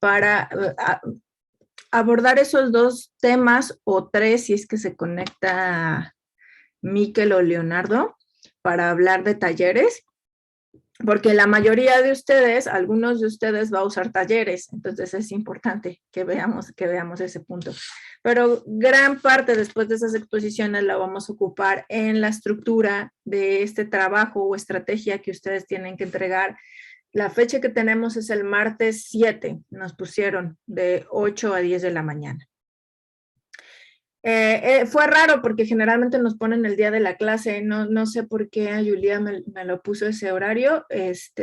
para abordar esos dos temas o tres, si es que se conecta Miquel o Leonardo, para hablar de talleres, porque la mayoría de ustedes, algunos de ustedes va a usar talleres, entonces es importante que veamos ese punto. Pero gran parte después de esas exposiciones la vamos a ocupar en la estructura de este trabajo o estrategia que ustedes tienen que entregar. La fecha que tenemos es el martes 7, nos pusieron de 8 a 10 de la mañana. Fue raro porque generalmente nos ponen el día de la clase, no sé por qué a Julia me lo puso ese horario.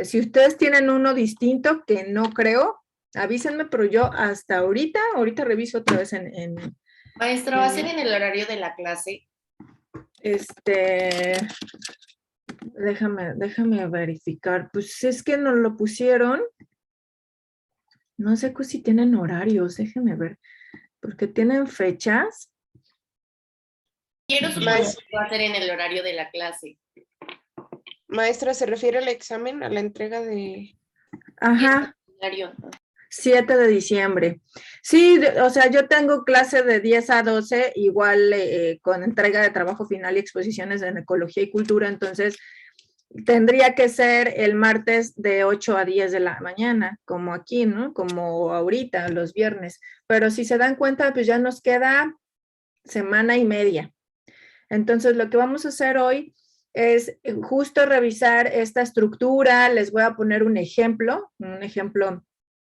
Si ustedes tienen uno distinto, que no creo, avísenme, pero yo hasta ahorita reviso otra vez Maestra, ¿va a ser en el horario de la clase? Déjame verificar. Pues es que nos lo pusieron. No sé si tienen horarios, déjenme ver. Porque tienen fechas. Quiero suponer que va a ser en el horario de la clase. Maestra, ¿se refiere al examen, a la entrega de...? Ajá. 7 de diciembre. Sí, o sea, yo tengo clase de 10 a 12, igual con entrega de trabajo final y exposiciones en ecología y cultura, entonces tendría que ser el martes de 8 a 10 de la mañana, como aquí, ¿no? Como ahorita, los viernes. Pero si se dan cuenta, pues ya nos queda semana y media. Entonces, lo que vamos a hacer hoy es justo revisar esta estructura. Les voy a poner un ejemplo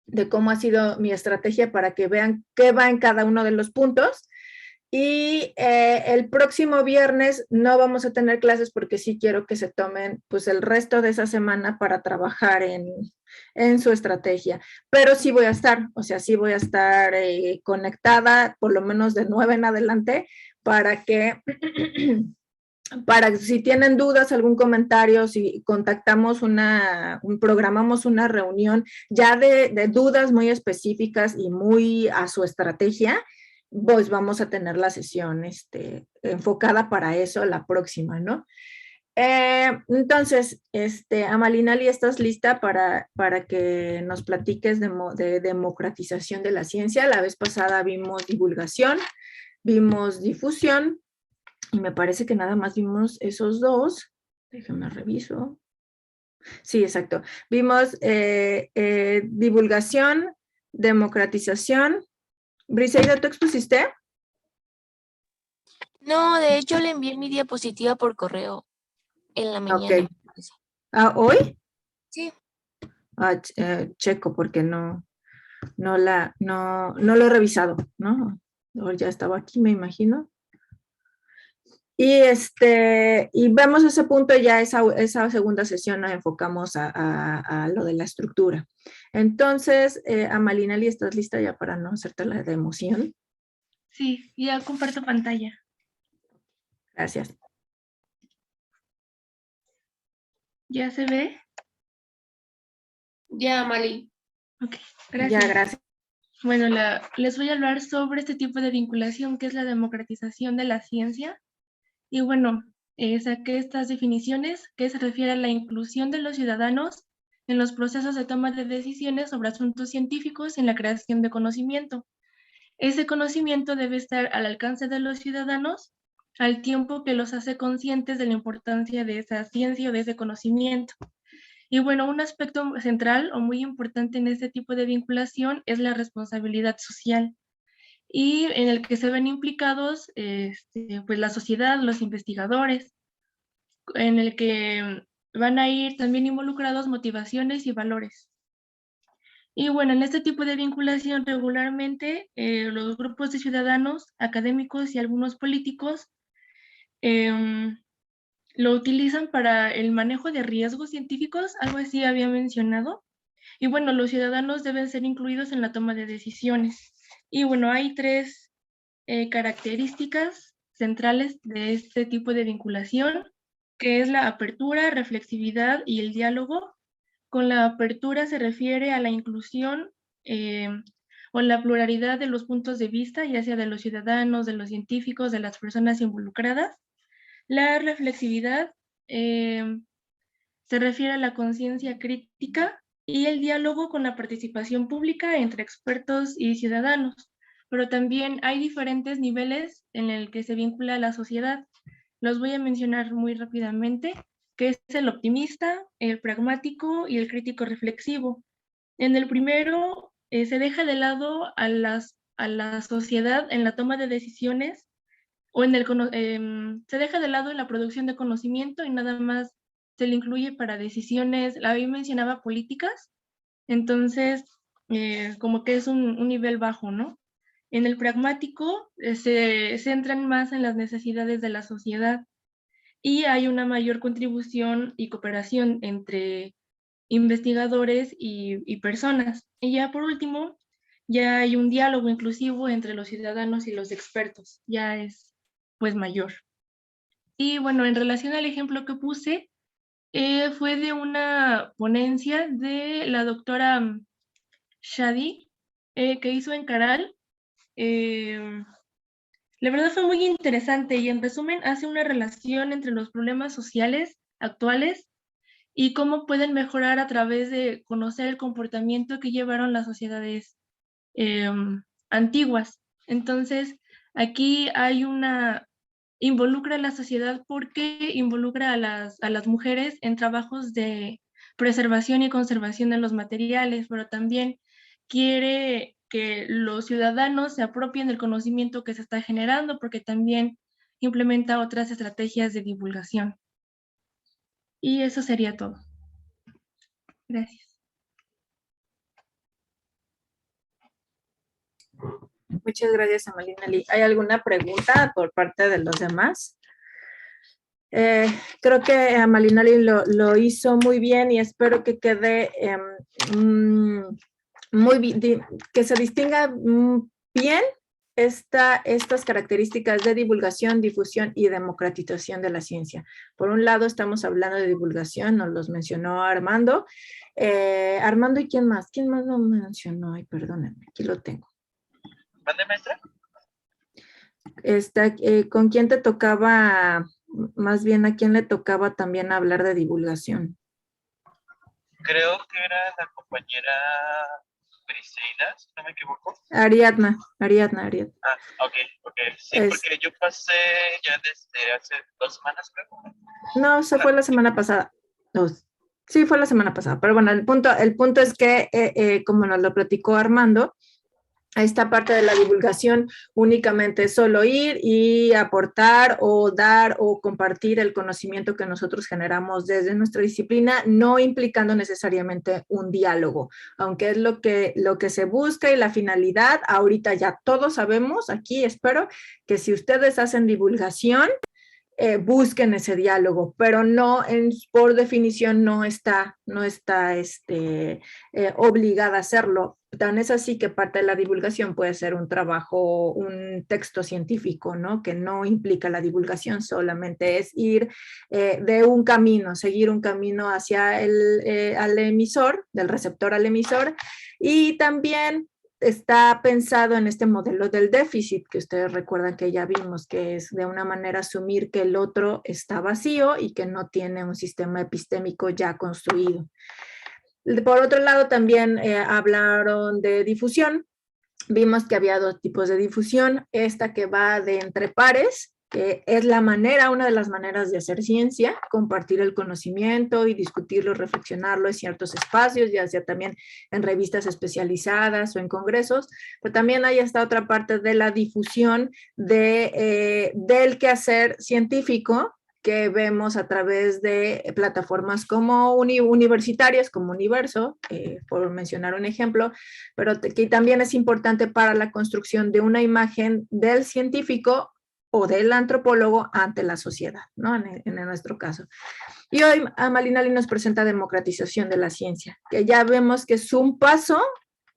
de cómo ha sido mi estrategia para que vean qué va en cada uno de los puntos. Y el próximo viernes no vamos a tener clases porque sí quiero que se tomen pues el resto de esa semana para trabajar en su estrategia. Pero sí voy a estar, conectada por lo menos de 9 en adelante para que si tienen dudas, algún comentario, si contactamos programamos una reunión ya de dudas muy específicas y muy a su estrategia, pues vamos a tener la sesión enfocada para eso la próxima, ¿no? Entonces, Amalinali, ¿estás lista para que nos platiques de democratización de la ciencia? La vez pasada vimos divulgación, vimos difusión, y me parece que nada más vimos esos dos. Déjame reviso. Sí, exacto. Vimos divulgación, democratización. Briseida, ¿tú expusiste? No, de hecho le envié mi diapositiva por correo en la mañana. Ok. ¿Hoy? Sí. Checo, porque no lo he revisado, ¿no? Ya estaba aquí, me imagino. Y vemos ese punto ya, esa segunda sesión nos enfocamos a lo de la estructura. Entonces, Amalinali, ¿estás lista ya para no hacerte la de emoción? Sí, ya comparto pantalla. Gracias. ¿Ya se ve? Ya, Mali. Ok, gracias. Ya, gracias. Bueno, les voy a hablar sobre este tipo de vinculación que es la democratización de la ciencia. Y bueno, saqué estas definiciones que se refiere a la inclusión de los ciudadanos en los procesos de toma de decisiones sobre asuntos científicos y en la creación de conocimiento. Ese conocimiento debe estar al alcance de los ciudadanos al tiempo que los hace conscientes de la importancia de esa ciencia o de ese conocimiento. Y bueno, un aspecto central o muy importante en este tipo de vinculación es la responsabilidad social, y en el que se ven implicados pues la sociedad, los investigadores, en el que van a ir también involucrados motivaciones y valores. Y bueno, en este tipo de vinculación regularmente los grupos de ciudadanos, académicos y algunos políticos lo utilizan para el manejo de riesgos científicos, algo así había mencionado. Y bueno, los ciudadanos deben ser incluidos en la toma de decisiones. Y bueno, hay tres características centrales de este tipo de vinculación, que es la apertura, reflexividad y el diálogo. Con la apertura se refiere a la inclusión o la pluralidad de los puntos de vista, ya sea de los ciudadanos, de los científicos, de las personas involucradas. La reflexividad se refiere a la conciencia crítica y el diálogo con la participación pública entre expertos y ciudadanos. Pero también hay diferentes niveles en el que se vincula a la sociedad. Los voy a mencionar muy rápidamente, que es el optimista, el pragmático y el crítico reflexivo. En el primero, se deja de lado a la sociedad en la toma de decisiones o se deja de lado en la producción de conocimiento y nada más se le incluye para decisiones, ahí mencionaba políticas, entonces como que es un nivel bajo, ¿no? En el pragmático se centran más en las necesidades de la sociedad y hay una mayor contribución y cooperación entre investigadores y personas. Y ya por último, ya hay un diálogo inclusivo entre los ciudadanos y los expertos, ya es pues mayor. Y bueno, en relación al ejemplo que puse, fue de una ponencia de la doctora Shadi, que hizo en Caral. La verdad fue muy interesante y en resumen hace una relación entre los problemas sociales actuales y cómo pueden mejorar a través de conocer el comportamiento que llevaron las sociedades antiguas. Entonces, aquí hay involucra a la sociedad porque involucra a las mujeres en trabajos de preservación y conservación de los materiales, pero también quiere que los ciudadanos se apropien del conocimiento que se está generando, porque también implementa otras estrategias de divulgación. Y eso sería todo. Gracias. Muchas gracias, Amalina Lee. ¿Hay alguna pregunta por parte de los demás? Creo que Amalina Lee lo hizo muy bien y espero que quede que se distinga bien estas características de divulgación, difusión y democratización de la ciencia. Por un lado, estamos hablando de divulgación, nos los mencionó Armando. Armando, ¿y quién más? ¿Quién más no mencionó? Ay, perdónenme, aquí lo tengo. ¿Mande, maestra? ¿Con quién te tocaba, más bien a quién le tocaba también hablar de divulgación? Creo que era la compañera Briseida, si no me equivoco. Ariadna. Ah, ok. Sí, porque yo pasé ya desde hace 2 semanas, creo. No, se fue la semana pasada. No, sí, fue la semana pasada. Pero bueno, el punto es que, como nos lo platicó Armando, esta parte de la divulgación únicamente es solo ir y aportar o dar o compartir el conocimiento que nosotros generamos desde nuestra disciplina, no implicando necesariamente un diálogo, aunque es lo que se busca y la finalidad. Ahorita ya todos sabemos aquí, espero que si ustedes hacen divulgación, busquen ese diálogo, pero no, por definición, no está obligada a hacerlo. Tan es así que parte de la divulgación puede ser un trabajo, un texto científico, ¿no? Que no implica la divulgación, solamente es ir de un camino, seguir un camino hacia al emisor, del receptor al emisor, y también está pensado en este modelo del déficit, que ustedes recuerdan que ya vimos, que es de una manera asumir que el otro está vacío y que no tiene un sistema epistémico ya construido. Por otro lado, también hablaron de difusión. Vimos que había 2 tipos de difusión. Esta que va de entre pares, que es una de las maneras de hacer ciencia, compartir el conocimiento y discutirlo, reflexionarlo en ciertos espacios, ya sea también en revistas especializadas o en congresos, pero también hay esta otra parte de la difusión del quehacer científico, que vemos a través de plataformas como universitarias, como Universo, por mencionar un ejemplo, pero que también es importante para la construcción de una imagen del científico o del antropólogo ante la sociedad, ¿no? En nuestro caso. Y hoy Amalina Lee nos presenta democratización de la ciencia, que ya vemos que es un paso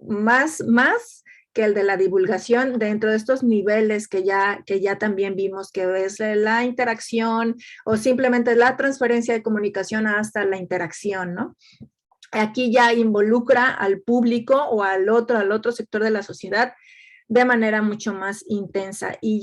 más que el de la divulgación dentro de estos niveles que ya también vimos, que es la interacción o simplemente la transferencia de comunicación hasta la interacción, ¿no? Aquí ya involucra al público o al otro sector de la sociedad de manera mucho más intensa y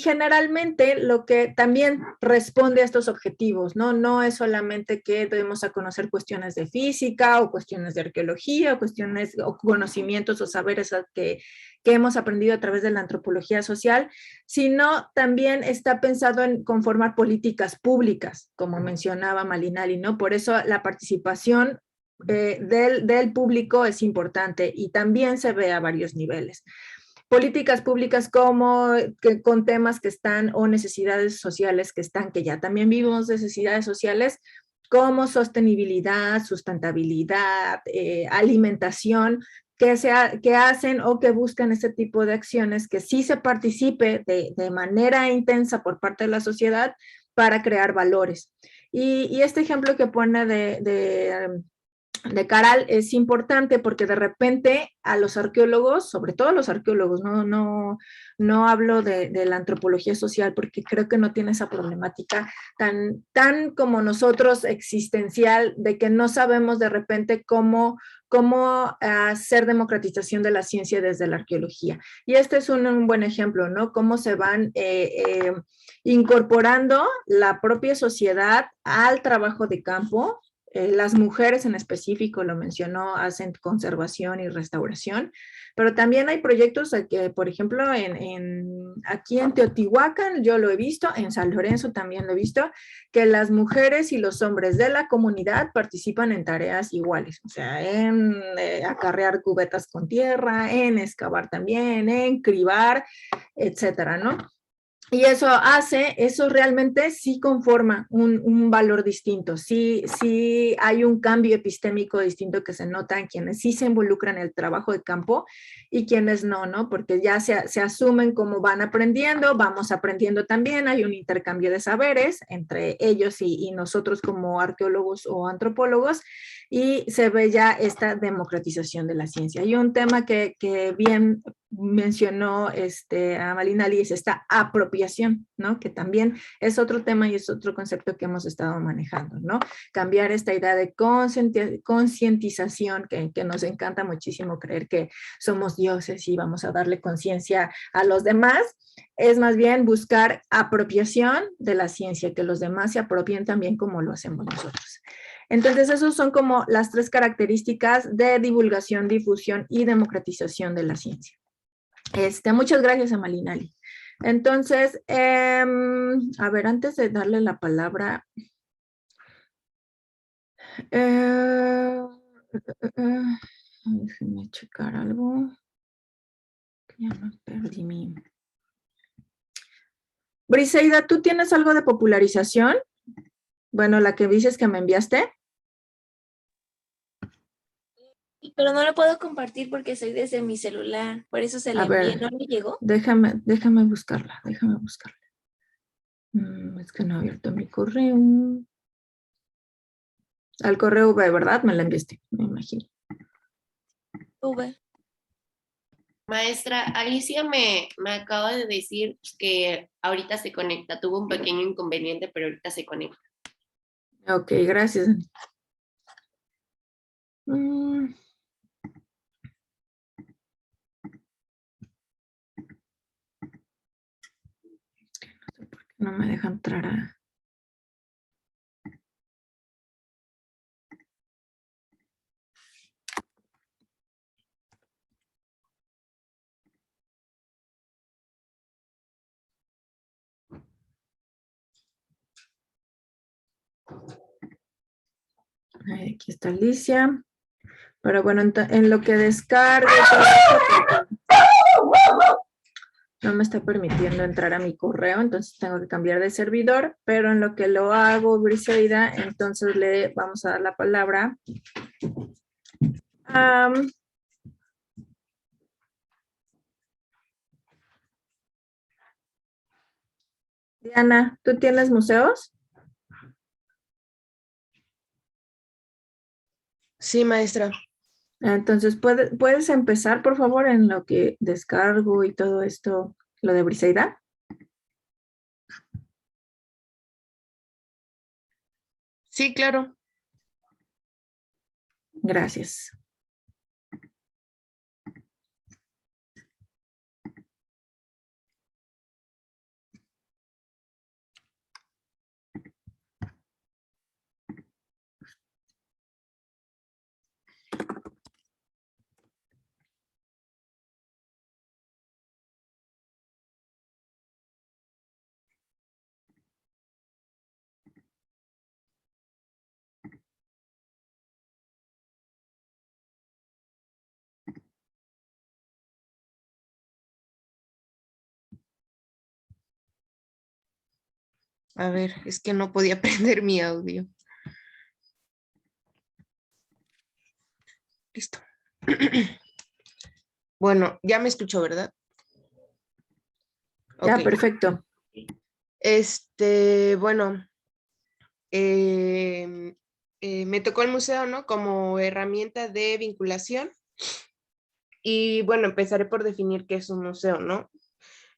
generalmente lo que también responde a estos objetivos, ¿no? No es solamente que debemos a conocer cuestiones de física o cuestiones de arqueología o cuestiones o conocimientos o saberes que hemos aprendido a través de la antropología social, sino también está pensado en conformar políticas públicas, como mencionaba Malinali, ¿no? Por eso la participación del público es importante y también se ve a varios niveles. Políticas públicas con temas que están o necesidades sociales que están, que ya también vivimos necesidades sociales, como sostenibilidad, sustentabilidad, alimentación, que hacen o que buscan este tipo de acciones, que sí se participe de manera intensa por parte de la sociedad para crear valores. Y este ejemplo que pone de Caral es importante porque de repente a los arqueólogos, sobre todo a los arqueólogos, no hablo de la antropología social porque creo que no tiene esa problemática tan como nosotros existencial de que no sabemos de repente cómo hacer democratización de la ciencia desde la arqueología. Y este es un buen ejemplo, ¿no? Cómo se van incorporando la propia sociedad al trabajo de campo. Las mujeres en específico, lo mencionó, hacen conservación y restauración, pero también hay proyectos que, por ejemplo, aquí en Teotihuacán, yo lo he visto, en San Lorenzo también lo he visto, que las mujeres y los hombres de la comunidad participan en tareas iguales, o sea, en acarrear cubetas con tierra, en excavar también, en cribar, etcétera, ¿no? Y eso realmente sí conforma un valor distinto, sí hay un cambio epistémico distinto que se nota en quienes sí se involucran en el trabajo de campo y quienes no, ¿no? Porque ya se asumen como van aprendiendo, vamos aprendiendo también, hay un intercambio de saberes entre ellos y nosotros como arqueólogos o antropólogos, y se ve ya esta democratización de la ciencia. Y un tema que bien mencionó a Malinali es esta apropiación, ¿no? Que también es otro tema y es otro concepto que hemos estado manejando, ¿no? Cambiar esta idea de concientización que nos encanta muchísimo creer que somos dioses y vamos a darle conciencia a los demás, es más bien buscar apropiación de la ciencia, que los demás se apropien también como lo hacemos nosotros. Entonces, esos son como las 3 características de divulgación, difusión y democratización de la ciencia. Muchas gracias a Malinali. Entonces, a ver, antes de darle la palabra, déjenme checar algo. Ya no perdí mi... Briseida, ¿tú tienes algo de popularización? Bueno, la que dices que me enviaste. Pero no lo puedo compartir porque soy desde mi celular. Por eso se le envié. ¿No le llegó? Déjame buscarla, es que no he abierto mi correo. Al correo V, ¿verdad? Me la enviaste, me imagino. V. Maestra, Alicia me acaba de decir que ahorita se conecta. Tuvo un pequeño inconveniente, pero ahorita se conecta. Ok, gracias. No me deja entrar a... Aquí está Alicia. Pero bueno, en lo que descargo, no me está permitiendo entrar a mi correo, entonces tengo que cambiar de servidor, pero en lo que lo hago, Briseida, entonces le vamos a dar la palabra a... Diana, ¿tú tienes museos? Sí, maestra. Entonces, ¿puedes empezar, por favor, en lo que descargo y todo esto, lo de Briseida? Sí, claro. Gracias. A ver, es que no podía prender mi audio. Listo. Bueno, ya me escuchó, ¿verdad? Ya, Ok. perfecto. Bueno, me tocó el museo, ¿no? Como herramienta de vinculación. Y bueno, empezaré por definir qué es un museo, ¿no?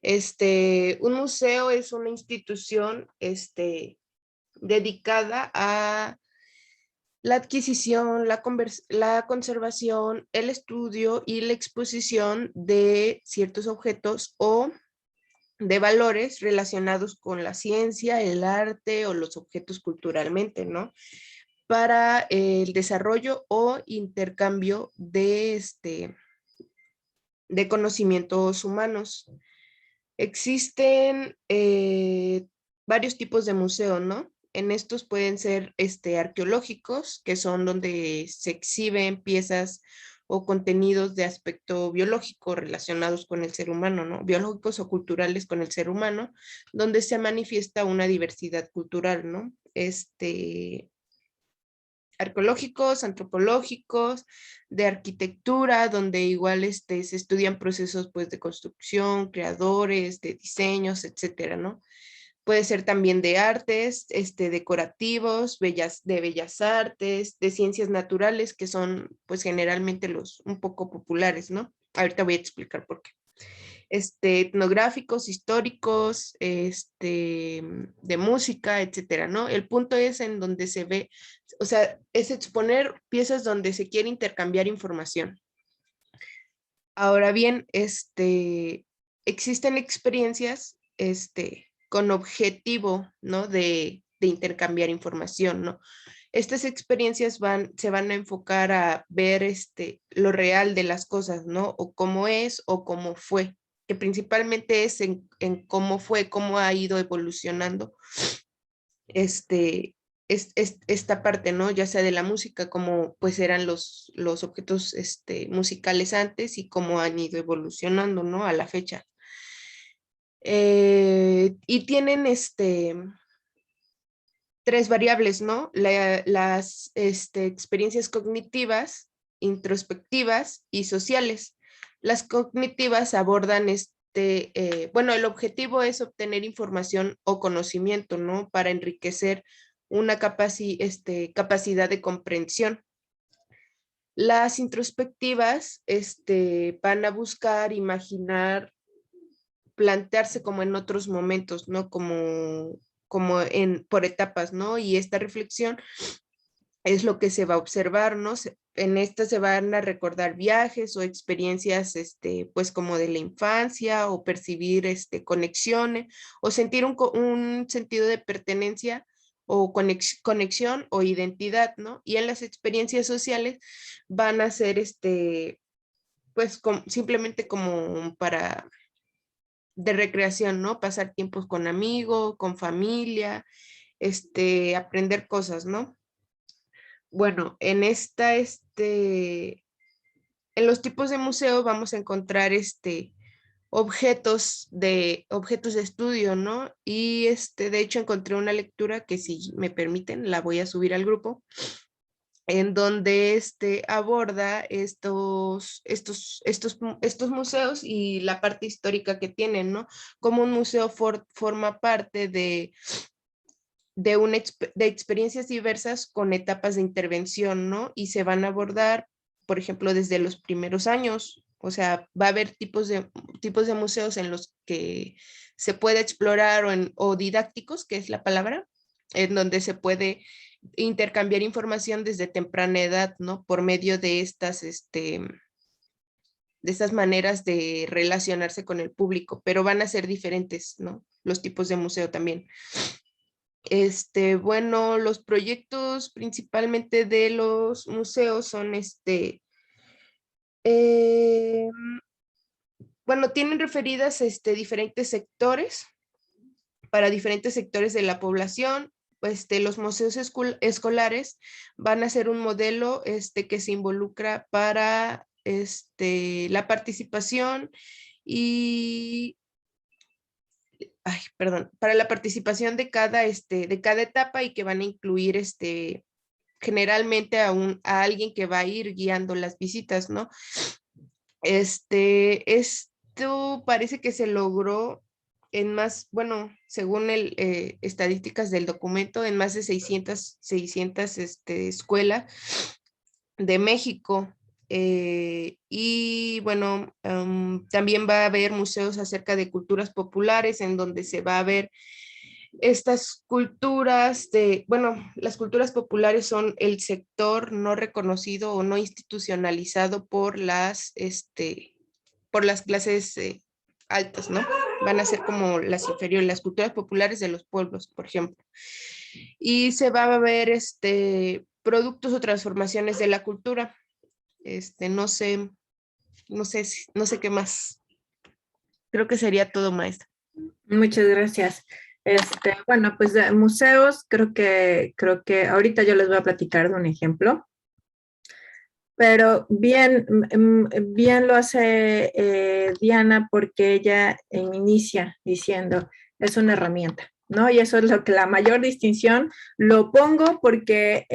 Un museo es una institución, dedicada a la adquisición, la conservación, el estudio y la exposición de ciertos objetos o de valores relacionados con la ciencia, el arte o los objetos culturalmente, ¿no? Para el desarrollo o intercambio de conocimientos humanos. Existen varios tipos de museos, ¿no? En estos pueden ser arqueológicos, que son donde se exhiben piezas o contenidos de aspecto biológico relacionados con el ser humano, ¿no? Biológicos o culturales con el ser humano, donde se manifiesta una diversidad cultural, ¿no? Arqueológicos, antropológicos, de arquitectura, donde igual se estudian procesos pues de construcción, creadores, de diseños, etcétera, ¿no? Puede ser también de artes, decorativos, de bellas artes, de ciencias naturales, que son pues generalmente los un poco populares, ¿no? Ahorita voy a explicar por qué. Etnográficos, históricos, de música, etcétera, ¿no? El punto es en donde se ve, o sea, es exponer piezas donde se quiere intercambiar información. Ahora bien, existen experiencias, con objetivo, ¿no? De intercambiar información, ¿no? Estas experiencias se van a enfocar a ver lo real de las cosas, ¿no? O cómo es o cómo fue, que principalmente es en cómo fue, cómo ha ido evolucionando esta parte, ¿no? Ya sea de la música, como pues eran los objetos musicales antes y cómo han ido evolucionando, ¿no? A la fecha. Y tienen tres variables, ¿no? Las experiencias cognitivas, introspectivas y sociales. Las cognitivas abordan bueno, el objetivo es obtener información o conocimiento, ¿no? Para enriquecer una capacidad de comprensión. Las introspectivas van a buscar, imaginar, plantearse como en otros momentos, ¿no? Como por etapas, ¿no? Y esta reflexión es lo que se va a observar, ¿no? En esta se van a recordar viajes o experiencias, pues como de la infancia o percibir, conexiones o sentir un sentido de pertenencia o conexión o identidad, ¿no? Y en las experiencias sociales van a ser, pues simplemente como para de recreación, ¿no? Pasar tiempos con amigos, con familia, aprender cosas, ¿no? Bueno, en los tipos de museo vamos a encontrar objetos de estudio, ¿no? Y de hecho encontré una lectura que si me permiten la voy a subir al grupo, en donde aborda estos museos y la parte histórica que tienen, ¿no? Como un museo forma parte de experiencias diversas con etapas de intervención, ¿no? Y se van a abordar, por ejemplo, desde los primeros años. O sea, va a haber tipos de museos en los que se puede explorar o didácticos, que es la palabra, en donde se puede intercambiar información desde temprana edad, ¿no? Por medio de de estas maneras de relacionarse con el público, pero van a ser diferentes, ¿no? Los tipos de museo también. Bueno, los proyectos principalmente de los museos son bueno, tienen referidas diferentes sectores para diferentes sectores de la población. Los museos escolares van a ser un modelo que se involucra para la participación y para la participación de cada etapa y que van a incluir generalmente a alguien que va a ir guiando las visitas, ¿no? Esto parece que se logró en más, bueno, según estadísticas del documento, en más de 600 escuelas de México. Y bueno, también va a haber museos acerca de culturas populares en donde se va a ver estas culturas las culturas populares son el sector no reconocido o no institucionalizado por las clases altas, ¿no? Van a ser como las inferiores, las culturas populares de los pueblos, por ejemplo. Y se va a ver productos o transformaciones de la cultura. No sé qué más. Creo que sería todo, maestra. Muchas gracias. Bueno, pues de museos, creo que ahorita yo les voy a platicar de un ejemplo, pero bien lo hace Diana, porque ella inicia diciendo, es una herramienta, ¿no? Y eso es lo que la mayor distinción lo pongo, porque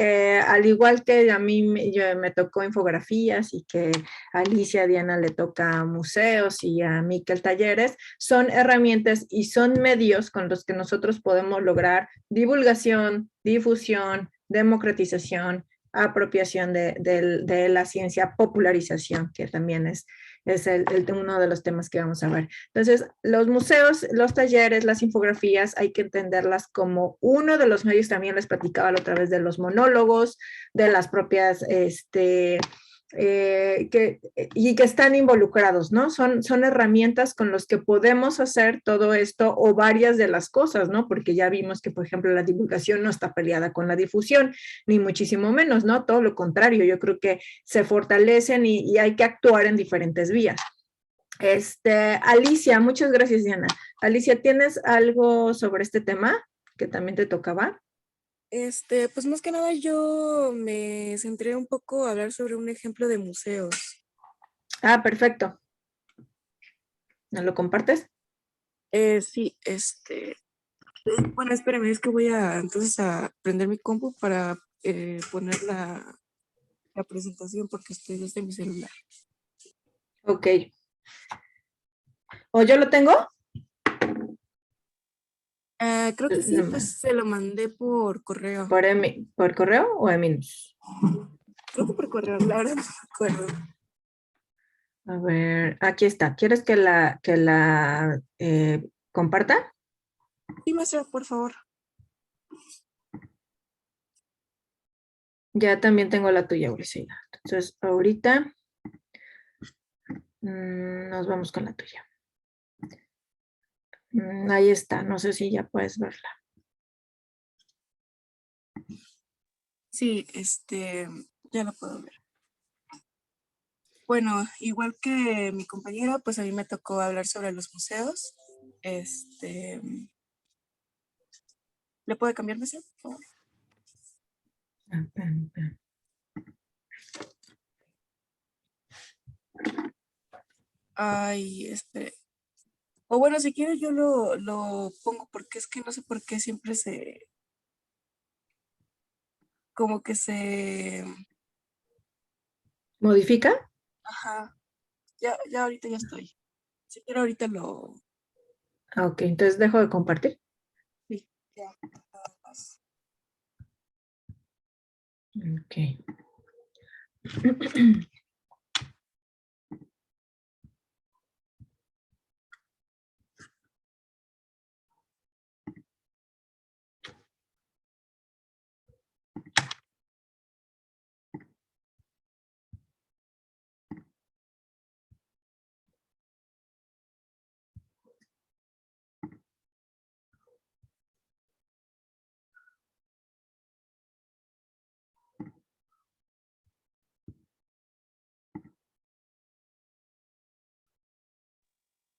al igual que a mí me tocó infografías, y que a Alicia, a Diana le toca museos, y a Miquel talleres, son herramientas y son medios con los que nosotros podemos lograr divulgación, difusión, democratización, apropiación de la ciencia, popularización, que también es uno de los temas que vamos a ver. Entonces, los museos, los talleres, las infografías, hay que entenderlas como uno de los medios. También les platicaba la otra vez de los monólogos, de las propias, que están involucrados, ¿no? Son herramientas con las que podemos hacer todo esto, o varias de las cosas, ¿no? Porque ya vimos que, por ejemplo, la divulgación no está peleada con la difusión, ni muchísimo menos, ¿no? Todo lo contrario, yo creo que se fortalecen y hay que actuar en diferentes vías. Alicia, muchas gracias, Diana. Alicia, ¿tienes algo sobre este tema que también te tocaba? Pues más que nada yo me centré un poco a hablar sobre un ejemplo de museos. Ah, perfecto. ¿Me lo compartes? Sí, bueno, espérame, es que voy entonces a prender mi compu para poner la presentación, porque estoy desde mi celular. Ok. ¿O yo lo tengo? Creo que sí, pues se lo mandé por correo. ¿Por correo o Eminus? Creo que por correo, la verdad no me acuerdo. A ver, aquí está. ¿Quieres que la comparta? Sí, maestra, por favor. Ya también tengo la tuya, Ursula. Entonces, ahorita nos vamos con la tuya. Ahí está. No sé si ya puedes verla. Sí, ya lo puedo ver. Bueno, igual que mi compañera, pues a mí me tocó hablar sobre los museos. ¿Le puede cambiar, maestra, por favor? Ay, espere. O bueno, si quieres yo lo pongo, porque es que no sé por qué siempre como que se... ¿Modifica? Ajá, ya ahorita ya estoy. Si quiero ahorita lo... Ah, ok, entonces dejo de compartir. Sí, ya. Nada más. Ok.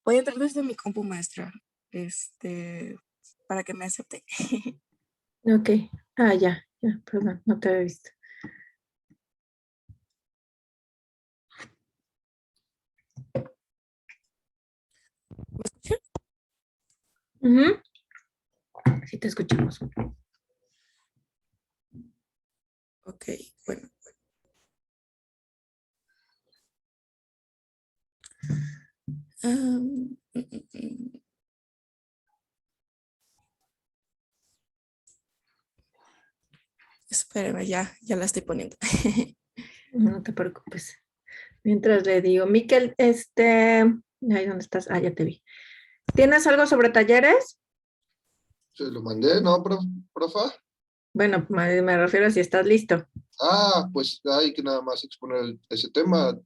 Voy a entrar desde mi compu, maestra, para que me acepte. Ok. Ah, ya, perdón, no te había visto. ¿Me escuchan? Ujú. Sí, te escuchamos. Ok, bueno. Am, mm, mm, mm. Espérame, ya la estoy poniendo. No te preocupes. Mientras le digo, Miquel, ay, ¿dónde estás? Ah, ya te vi. ¿Tienes algo sobre talleres? Se lo mandé, ¿no, profa? Bueno, me refiero a si estás listo. Ah, pues hay que nada más exponer ese tema.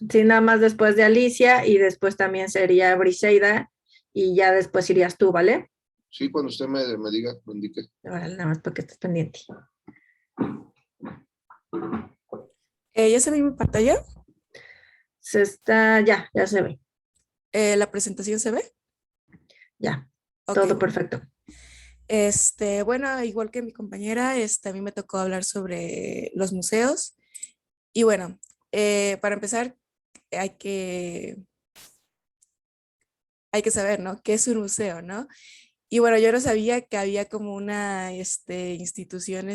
Sí, nada más después de Alicia y después también sería Briseida y ya después irías tú, ¿vale? Sí, cuando usted me diga, lo indique. Ahora, nada más para que estés pendiente. ¿Ya se ve mi pantalla? Ya se ve, ¿La presentación se ve? ya, Ok, todo bueno. perfecto. Bueno, igual que mi compañera, a mí me tocó hablar sobre los museos. Y bueno, para empezar, hay que, hay que saber, ¿no? ¿Qué es un museo, no? Y bueno, yo no sabía que había como una institución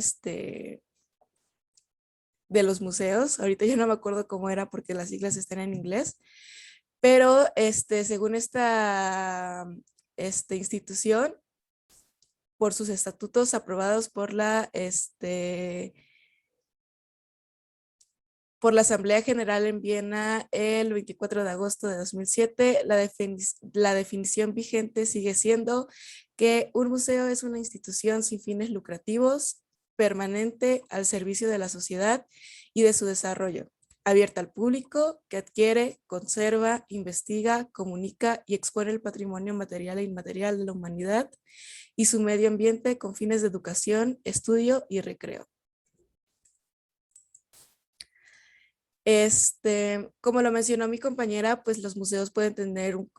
de los museos. Ahorita yo no me acuerdo cómo era porque las siglas están en inglés. Pero según esta institución, por sus estatutos aprobados por la Asamblea General en Viena el 24 de agosto de 2007, la definición vigente sigue siendo que un museo es una institución sin fines lucrativos, permanente al servicio de la sociedad y de su desarrollo, abierta al público, que adquiere, conserva, investiga, comunica y expone el patrimonio material e inmaterial de la humanidad y su medio ambiente con fines de educación, estudio y recreo. Como lo mencionó mi compañera, pues los museos pueden tener un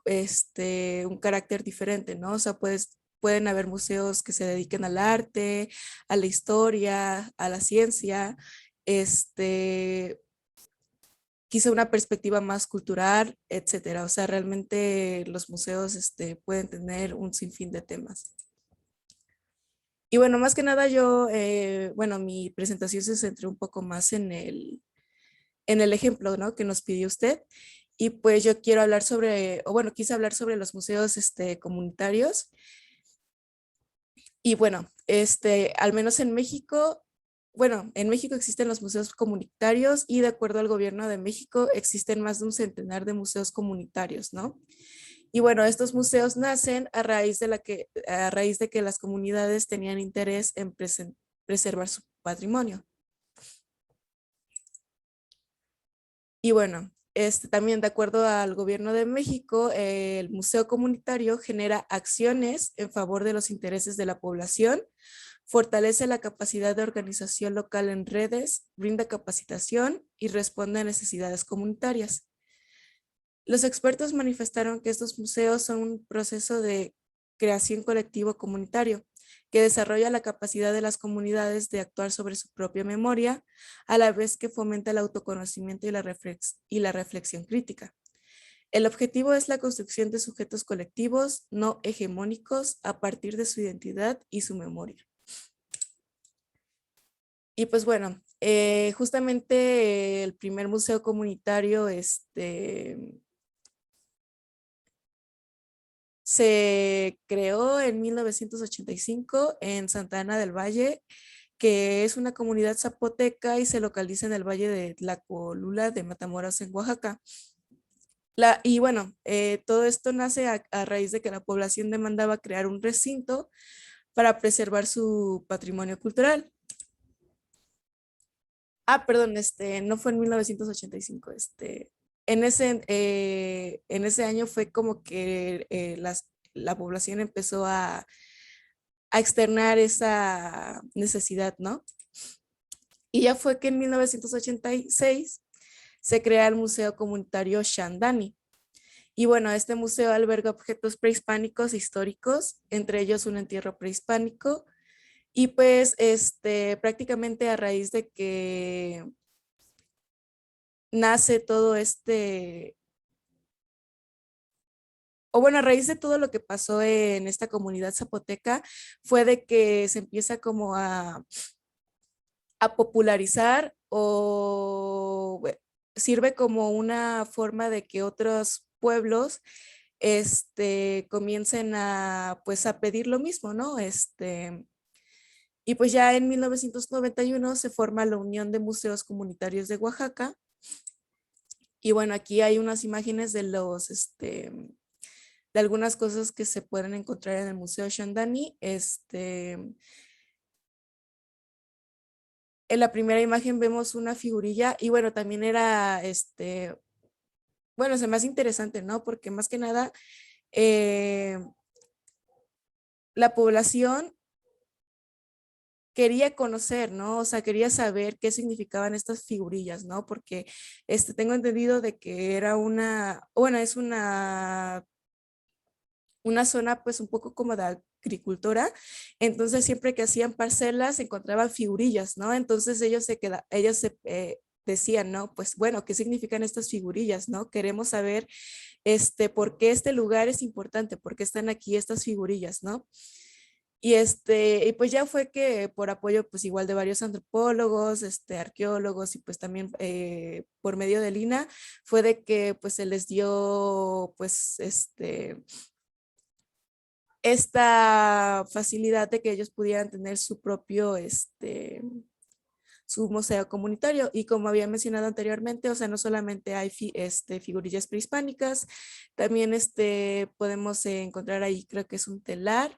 carácter diferente, ¿no? O sea, pueden haber museos que se dediquen al arte, a la historia, a la ciencia, quizá una perspectiva más cultural, etcétera. O sea, realmente los museos pueden tener un sinfín de temas. Y bueno, más que nada mi presentación se centró un poco más en el ejemplo, ¿no? Que nos pidió usted. Y pues yo quiero hablar quise hablar sobre los museos comunitarios. Y bueno, al menos en México, en México existen los museos comunitarios y de acuerdo al gobierno de México existen más de un centenar de museos comunitarios, ¿no? Y bueno, estos museos nacen a raíz de que las comunidades tenían interés en preservar su patrimonio. Y bueno, también de acuerdo al gobierno de México, el museo comunitario genera acciones en favor de los intereses de la población, fortalece la capacidad de organización local en redes, brinda capacitación y responde a necesidades comunitarias. Los expertos manifestaron que estos museos son un proceso de creación colectivo comunitario que desarrolla la capacidad de las comunidades de actuar sobre su propia memoria, a la vez que fomenta el autoconocimiento y la reflexión crítica. El objetivo es la construcción de sujetos colectivos no hegemónicos a partir de su identidad y su memoria. Y pues bueno, justamente el primer museo comunitario se creó en 1985 en Santa Ana del Valle, que es una comunidad zapoteca y se localiza en el Valle de Tlacolula de Matamoros, en Oaxaca. Y bueno, todo esto nace a raíz de que la población demandaba crear un recinto para preservar su patrimonio cultural. Perdón, no fue en 1985, en ese año fue como que la población empezó a externar esa necesidad, ¿no? Y ya fue que en 1986 se crea el Museo Comunitario Shandani. Y bueno, este museo alberga objetos prehispánicos históricos, entre ellos un entierro prehispánico. Y pues prácticamente a raíz de que nace todo o bueno, a raíz de todo lo que pasó en esta comunidad zapoteca, fue de que se empieza como a popularizar o sirve como una forma de que otros pueblos comiencen a, pues, a pedir lo mismo, ¿no? Y pues ya en 1991 se forma la Unión de Museos Comunitarios de Oaxaca. Y bueno, aquí hay unas imágenes de de algunas cosas que se pueden encontrar en el Museo Shandani. En la primera imagen vemos una figurilla y bueno, también era, bueno, se me hace interesante, ¿no? Porque más que nada, la población quería conocer, ¿no? O sea, quería saber qué significaban estas figurillas, ¿no? Porque tengo entendido de que era es una zona pues un poco como de agricultora, entonces siempre que hacían parcelas encontraban figurillas, ¿no? Entonces ellos decían, ¿no? Pues bueno, ¿qué significan estas figurillas, no? Queremos saber por qué este lugar es importante, por qué están aquí estas figurillas, ¿no? Y pues ya fue que por apoyo pues igual de varios antropólogos, arqueólogos y pues también por medio del INAH fue de que pues se les dio pues esta facilidad de que ellos pudieran tener su propio su museo comunitario. Y como había mencionado anteriormente, o sea, no solamente hay figurillas prehispánicas, también podemos encontrar ahí, creo que es un telar.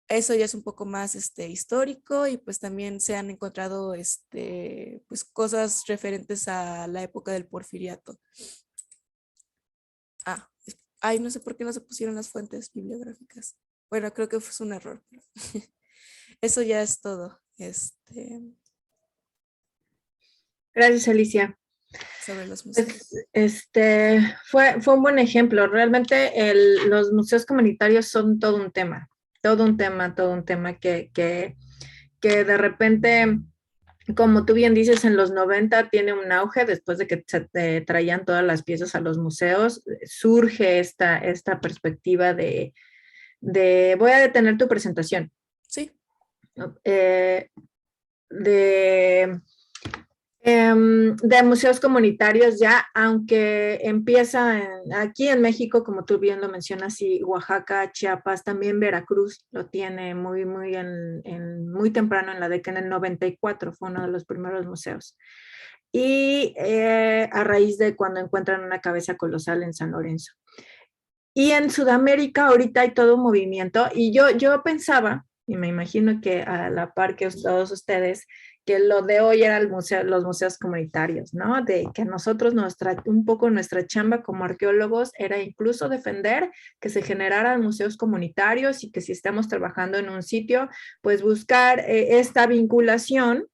Eso ya es un poco más histórico y pues también se han encontrado pues cosas referentes a la época del Porfiriato. Ay, no sé por qué no se pusieron las fuentes bibliográficas. Bueno, creo que fue un error. Pero eso ya es todo. Gracias, Alicia. Sobre los museos. Fue un buen ejemplo. Realmente los museos comunitarios son todo un tema que de repente, como tú bien dices, en los 90 tiene un auge después de que se traían todas las piezas a los museos. Surge esta perspectiva de voy a detener tu presentación. Sí. De museos comunitarios ya, aunque empieza aquí en México, como tú bien lo mencionas, y Oaxaca, Chiapas, también Veracruz lo tiene muy temprano en la década, en el 94 fue uno de los primeros museos. Y a raíz de cuando encuentran una cabeza colosal en San Lorenzo. Y en Sudamérica ahorita hay todo un movimiento, y yo pensaba, y me imagino que a la par que todos ustedes, que lo de hoy eran los museos comunitarios, ¿no? De que nosotros un poco nuestra chamba como arqueólogos era incluso defender que se generaran museos comunitarios y que si estamos trabajando en un sitio, pues buscar esta vinculación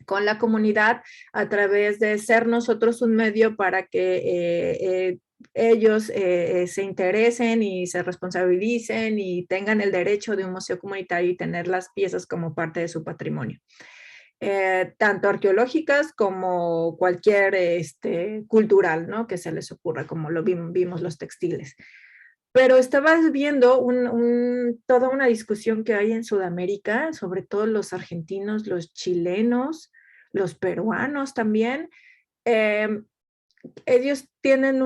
con la comunidad a través de ser nosotros un medio para que ellos se interesen y se responsabilicen y tengan el derecho de un museo comunitario y tener las piezas como parte de su patrimonio. Tanto arqueológicas como cualquier cultural, ¿no? Que se les ocurra, como lo vimos los textiles. Pero estabas viendo toda una discusión que hay en Sudamérica, sobre todo los argentinos, los chilenos, los peruanos también. Ellos tienen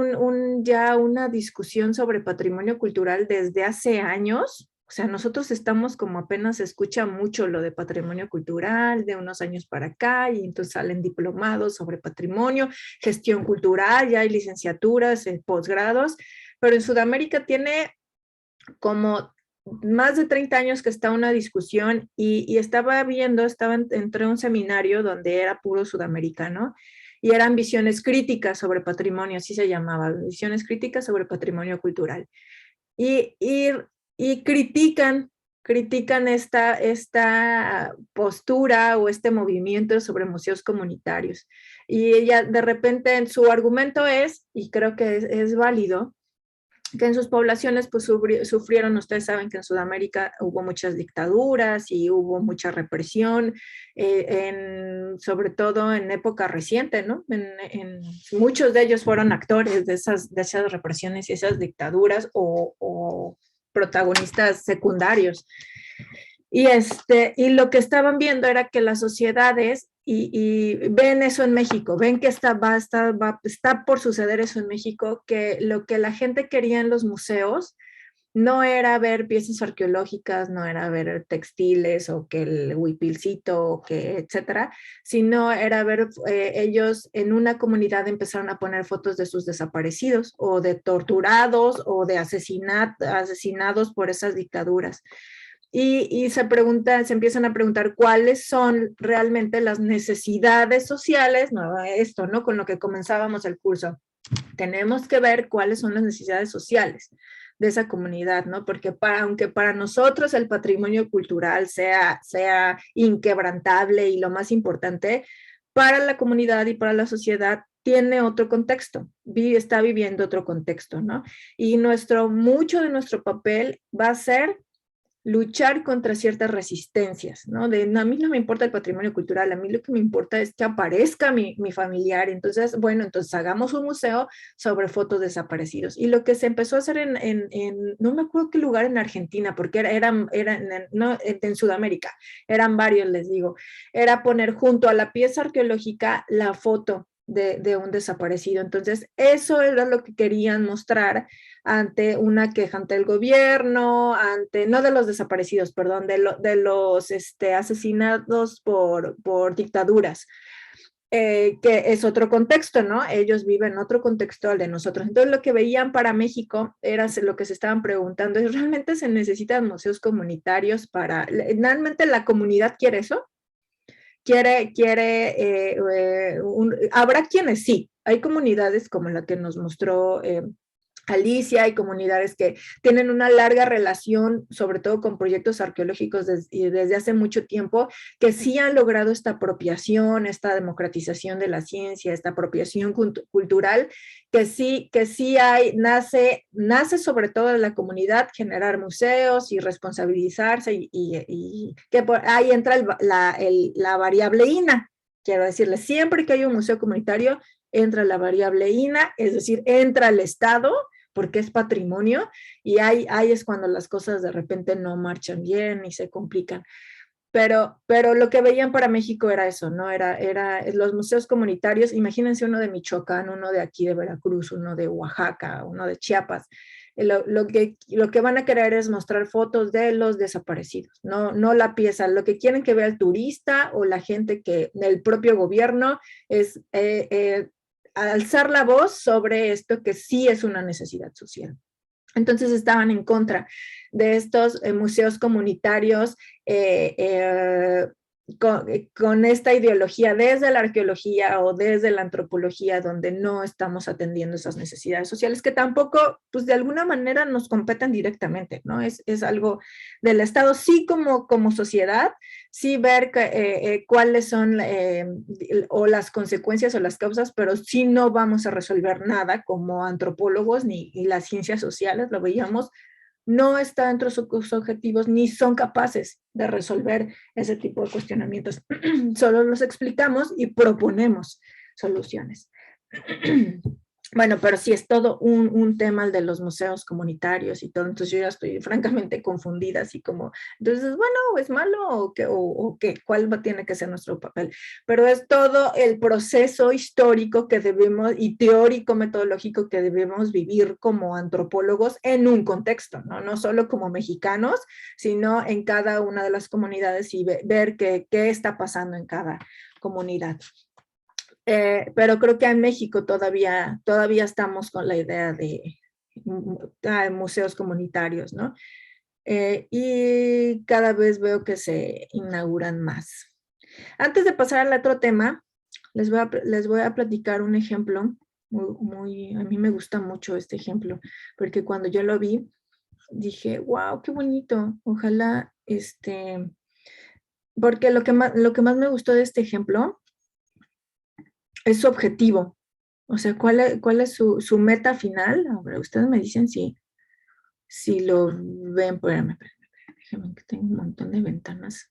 ya una discusión sobre patrimonio cultural desde hace años. O sea, nosotros estamos como apenas se escucha mucho lo de patrimonio cultural de unos años para acá, y entonces salen diplomados sobre patrimonio, gestión cultural, ya hay licenciaturas, posgrados, pero en Sudamérica tiene como más de 30 años que está una discusión, y entré a un seminario donde era puro sudamericano, y eran visiones críticas sobre patrimonio, así se llamaba, visiones críticas sobre patrimonio cultural. Y critican esta postura o este movimiento sobre museos comunitarios. Y ella de repente en su argumento es, y creo que es válido, que en sus poblaciones pues sufrieron, ustedes saben que en Sudamérica hubo muchas dictaduras y hubo mucha represión, sobre todo en época reciente, ¿no? Muchos de ellos fueron actores de esas represiones y esas dictaduras o protagonistas secundarios. Y lo que estaban viendo era que las sociedades, y ven eso en México, ven que está por suceder eso en México, que lo que la gente quería en los museos no era ver piezas arqueológicas, no era ver textiles o que el huipilcito, o que etcétera, sino era ver, ellos en una comunidad empezaron a poner fotos de sus desaparecidos o de torturados o de asesinados por esas dictaduras. Y se empiezan a preguntar cuáles son realmente las necesidades sociales, ¿no? Con lo que comenzábamos el curso. Tenemos que ver cuáles son las necesidades sociales de esa comunidad, ¿no? Porque aunque para nosotros el patrimonio cultural sea inquebrantable y lo más importante, para la comunidad y para la sociedad tiene otro contexto, está viviendo otro contexto, ¿no? Y mucho de nuestro papel va a ser luchar contra ciertas resistencias, ¿no? A mí no me importa el patrimonio cultural, a mí lo que me importa es que aparezca mi familiar. Entonces, bueno, entonces hagamos un museo sobre fotos desaparecidos. Y lo que se empezó a hacer no me acuerdo qué lugar en Argentina, porque en Sudamérica, eran varios, les digo, era poner junto a la pieza arqueológica la foto de un desaparecido. Entonces, eso era lo que querían mostrar ante una queja ante el gobierno, no de los desaparecidos, perdón, de los asesinados por dictaduras, que es otro contexto, ¿no? Ellos viven otro contexto al de nosotros. Entonces, lo que veían para México era lo que se estaban preguntando, ¿es realmente se necesitan museos comunitarios realmente la comunidad quiere eso? Habrá quienes sí, hay comunidades como la que nos mostró Alicia, hay comunidades que tienen una larga relación, sobre todo con proyectos arqueológicos desde hace mucho tiempo, que sí han logrado esta apropiación, esta democratización de la ciencia, esta apropiación cultural, que sí nace sobre todo de la comunidad generar museos y responsabilizarse y que ahí entra la variable INA. Quiero decirles, siempre que hay un museo comunitario, entra la variable INA, es decir, entra el Estado, porque es patrimonio, y ahí es cuando las cosas de repente no marchan bien y se complican. Pero lo que veían para México era eso, ¿no? Era los museos comunitarios, imagínense uno de Michoacán, uno de aquí de Veracruz, uno de Oaxaca, uno de Chiapas. Lo que van a querer es mostrar fotos de los desaparecidos, no la pieza. Lo que quieren que vea el turista o la gente el propio gobierno es alzar la voz sobre esto que sí es una necesidad social. Entonces estaban en contra de estos museos comunitarios con esta ideología desde la arqueología o desde la antropología, donde no estamos atendiendo esas necesidades sociales que tampoco, pues de alguna manera nos competen directamente, ¿no? Es algo del Estado, sí como sociedad, sí ver cuáles son o las consecuencias o las causas, pero sí no vamos a resolver nada como antropólogos ni las ciencias sociales, lo veíamos, no está dentro de sus objetivos ni son capaces de resolver ese tipo de cuestionamientos. Solo los explicamos y proponemos soluciones. Bueno, pero sí es todo un tema el de los museos comunitarios y todo, entonces yo ya estoy francamente confundida, así como, entonces, bueno, ¿es malo o qué? ¿Cuál tiene que ser nuestro papel? Pero es todo el proceso histórico que debemos, y teórico metodológico que debemos vivir como antropólogos en un contexto, ¿no? No solo como mexicanos, sino en cada una de las comunidades y ver qué está pasando en cada comunidad. Pero creo que en México todavía estamos con la idea de museos comunitarios, ¿no? Y cada vez veo que se inauguran más. Antes de pasar al otro tema, les voy a platicar un ejemplo. A mí me gusta mucho este ejemplo, porque cuando yo lo vi, dije, wow, qué bonito. Ojalá, porque lo que más me gustó de este ejemplo es su objetivo. O sea, ¿cuál es su meta final? A ver, ustedes me dicen si lo ven. Espérame, déjenme que tengo un montón de ventanas.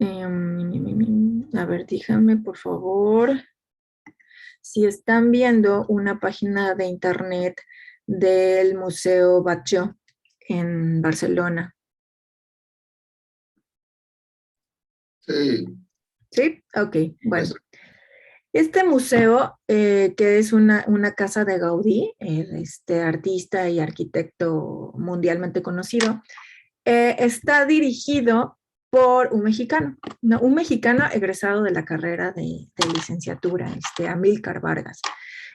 A ver, díganme, por favor, si están viendo una página de internet del Museo Batlló en Barcelona. Sí. ¿Sí? Ok, bueno. Este museo, que es una casa de Gaudí, artista y arquitecto mundialmente conocido, está dirigido por un mexicano, ¿no? Un mexicano egresado de la carrera de licenciatura, Amílcar Vargas.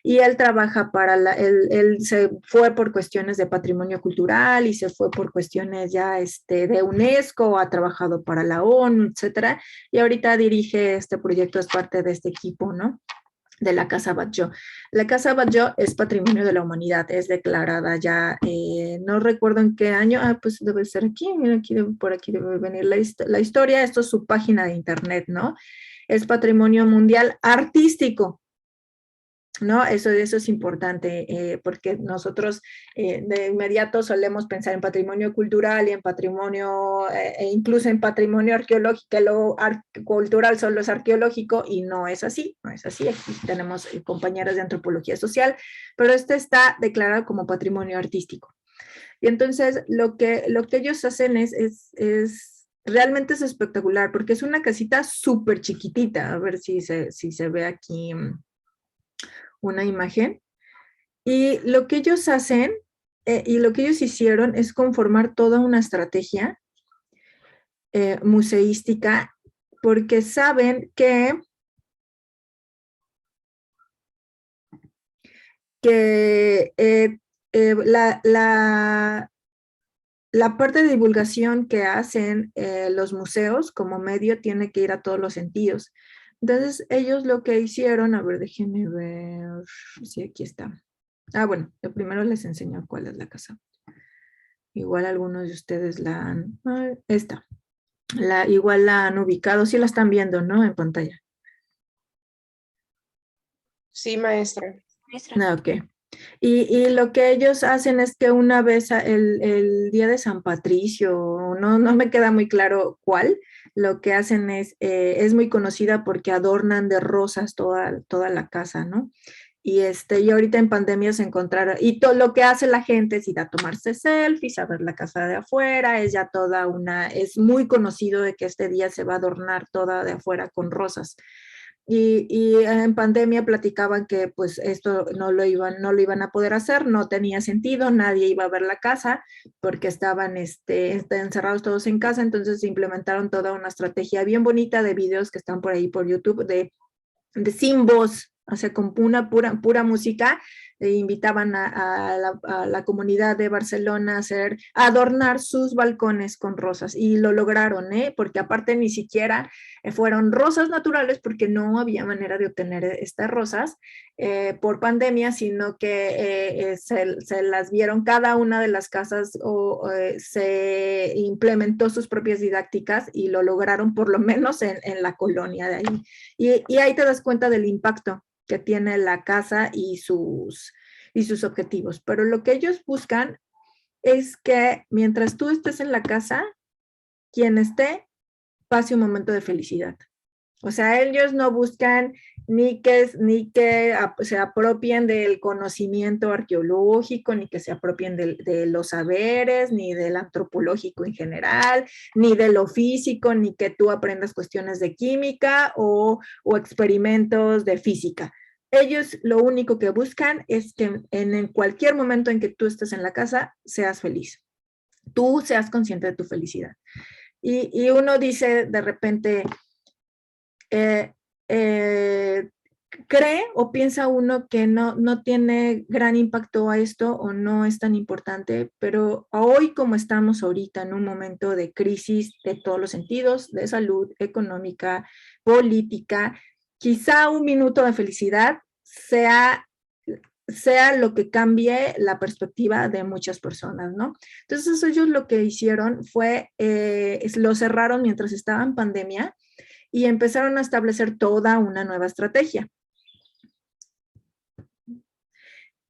Y él trabaja él se fue por cuestiones de patrimonio cultural y se fue por cuestiones ya de UNESCO, ha trabajado para la ONU, etcétera, y ahorita dirige este proyecto, es parte de este equipo, ¿no?, de la Casa Batlló. La Casa Batlló es Patrimonio de la Humanidad, es declarada ya, no recuerdo en qué año, pues debe ser aquí, mira, por aquí debe venir la historia, esto es su página de internet, ¿no? Es Patrimonio Mundial Artístico, ¿no? Eso es importante, porque nosotros de inmediato solemos pensar en patrimonio cultural y en patrimonio, e incluso en patrimonio arqueológico, que lo cultural solo es arqueológico, y no es así, no es así. Aquí tenemos compañeras de antropología social, pero está declarado como patrimonio artístico. Y entonces lo que ellos hacen realmente es espectacular, porque es una casita súper chiquitita. A ver si se ve aquí una imagen, y lo que ellos hacen y lo que ellos hicieron es conformar toda una estrategia museística, porque saben que la parte de divulgación que hacen los museos como medio tiene que ir a todos los sentidos. Entonces, ellos lo que hicieron, a ver, déjenme ver si aquí está. Bueno, primero les enseño cuál es la casa. Igual algunos de ustedes la han... esta. Igual la han ubicado, sí la están viendo, ¿no? En pantalla. Sí, maestra. Ok. Y lo que ellos hacen es que una vez el día de San Patricio, no me queda muy claro cuál, lo que hacen es muy conocida porque adornan de rosas toda la casa, ¿no? Y ahorita en pandemia se encontraron, y todo lo que hace la gente es ir a tomarse selfies, a ver la casa de afuera, es ya es muy conocido de que este día se va a adornar toda de afuera con rosas. Y en pandemia platicaban que pues esto no lo iban a poder hacer, no tenía sentido, nadie iba a ver la casa porque estaban encerrados todos en casa. Entonces implementaron toda una estrategia bien bonita de videos que están por ahí por YouTube de sin voz, o sea, con una pura música. Invitaban a la comunidad de Barcelona a adornar sus balcones con rosas, y lo lograron, porque aparte ni siquiera fueron rosas naturales, porque no había manera de obtener estas rosas por pandemia, sino que se las vieron cada una de las casas, se implementó sus propias didácticas y lo lograron por lo menos en la colonia de ahí. Y ahí te das cuenta del impacto que tiene la casa y sus objetivos. Pero lo que ellos buscan es que mientras tú estés en la casa, quien esté pase un momento de felicidad. O sea, ellos no buscan ni que se apropien del conocimiento arqueológico, ni que se apropien de los saberes, ni del antropológico en general, ni de lo físico, ni que tú aprendas cuestiones de química o experimentos de física. Ellos lo único que buscan es que en cualquier momento en que tú estés en la casa, seas feliz. Tú seas consciente de tu felicidad. Y uno dice de repente, cree o piensa uno que no tiene gran impacto a esto o no es tan importante, pero hoy, como estamos ahorita en un momento de crisis de todos los sentidos, de salud, económica, política, quizá un minuto de felicidad sea lo que cambie la perspectiva de muchas personas, ¿no? Entonces ellos lo que hicieron fue, lo cerraron mientras estaba en pandemia, y empezaron a establecer toda una nueva estrategia.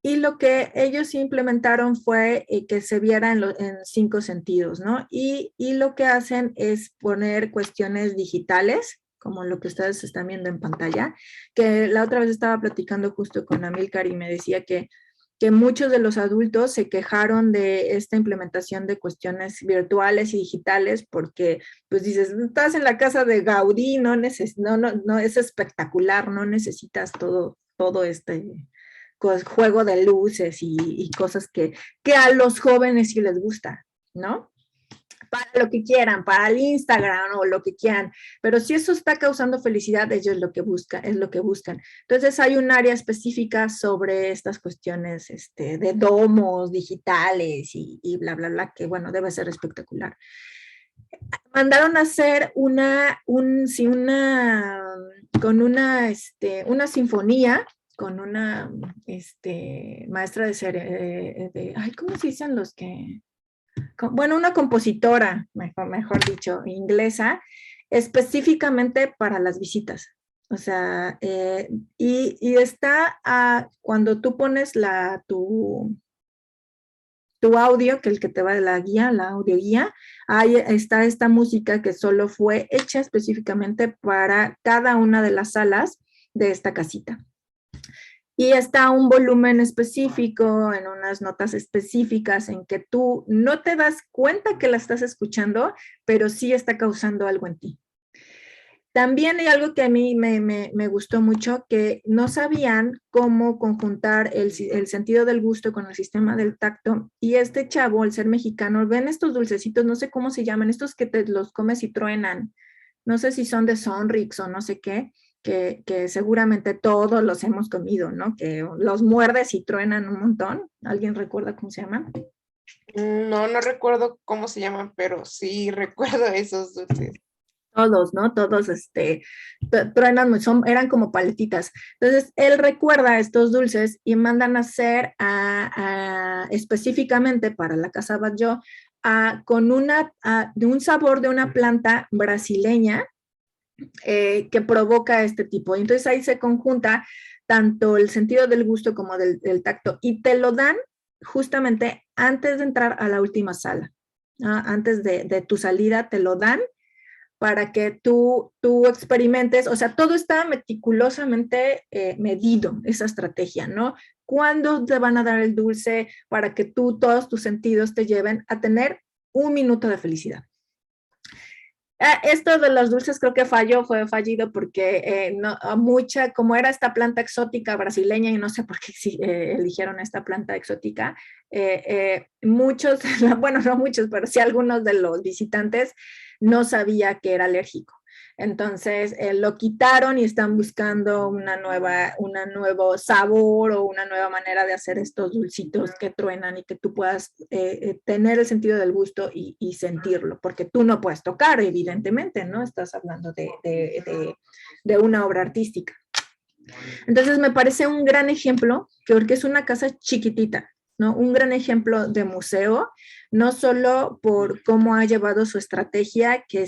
Y lo que ellos implementaron fue que se viera en 5 sentidos, ¿no? Y lo que hacen es poner cuestiones digitales, como lo que ustedes están viendo en pantalla, que la otra vez estaba platicando justo con Amílcar y me decía que muchos de los adultos se quejaron de esta implementación de cuestiones virtuales y digitales porque, pues dices, estás en la casa de Gaudí, no es espectacular, no necesitas todo este juego de luces y cosas que a los jóvenes sí les gusta, ¿no? Para lo que quieran, para el Instagram o lo que quieran, pero si eso está causando felicidad, ellos es lo que buscan. Entonces hay un área específica sobre estas cuestiones de domos digitales y bla, bla, bla, que bueno, debe ser espectacular. Mandaron a hacer una sinfonía con una maestra ¿cómo se dicen los que? Bueno, una compositora, mejor dicho, inglesa, específicamente para las visitas. O sea, y está, cuando tú pones tu audio, que el que te va de la guía, la audioguía, ahí está esta música que solo fue hecha específicamente para cada una de las salas de esta casita. Y está un volumen específico, en unas notas específicas, en que tú no te das cuenta que la estás escuchando, pero sí está causando algo en ti. También hay algo que a mí me gustó mucho, que no sabían cómo conjuntar el sentido del gusto con el sistema del tacto. Y este chavo, al ser mexicano, ven estos dulcecitos, no sé cómo se llaman, estos que te los comes y truenan. No sé si son de Sonrix o no sé qué. Que seguramente todos los hemos comido, ¿no? Que los muerdes y truenan un montón. ¿Alguien recuerda cómo se llaman? No recuerdo cómo se llaman, pero sí recuerdo esos dulces. Todos, ¿no? Todos truenan, eran como paletitas. Entonces, él recuerda estos dulces y mandan a hacer específicamente para la Casa Batlló con de un sabor de una planta brasileña que provoca este tipo. Entonces ahí se conjunta tanto el sentido del gusto como del tacto y te lo dan justamente antes de entrar a la última sala. Antes de tu salida te lo dan para que tú experimentes, o sea, todo está meticulosamente medido, esa estrategia, ¿no? ¿Cuándo te van a dar el dulce para que todos tus sentidos te lleven a tener un minuto de felicidad? Esto de los dulces creo que fue fallido porque como era esta planta exótica brasileña y no sé por qué eligieron esta planta exótica, muchos, bueno, no muchos, pero sí algunos de los visitantes no sabía que era alérgico. Entonces lo quitaron y están buscando un nuevo sabor o una nueva manera de hacer estos dulcitos que truenan y que tú puedas tener el sentido del gusto y sentirlo, porque tú no puedes tocar, evidentemente, ¿no? Estás hablando de una obra artística. Entonces me parece un gran ejemplo, porque es una casa chiquitita, ¿no? Un gran ejemplo de museo, no solo por cómo ha llevado su estrategia, que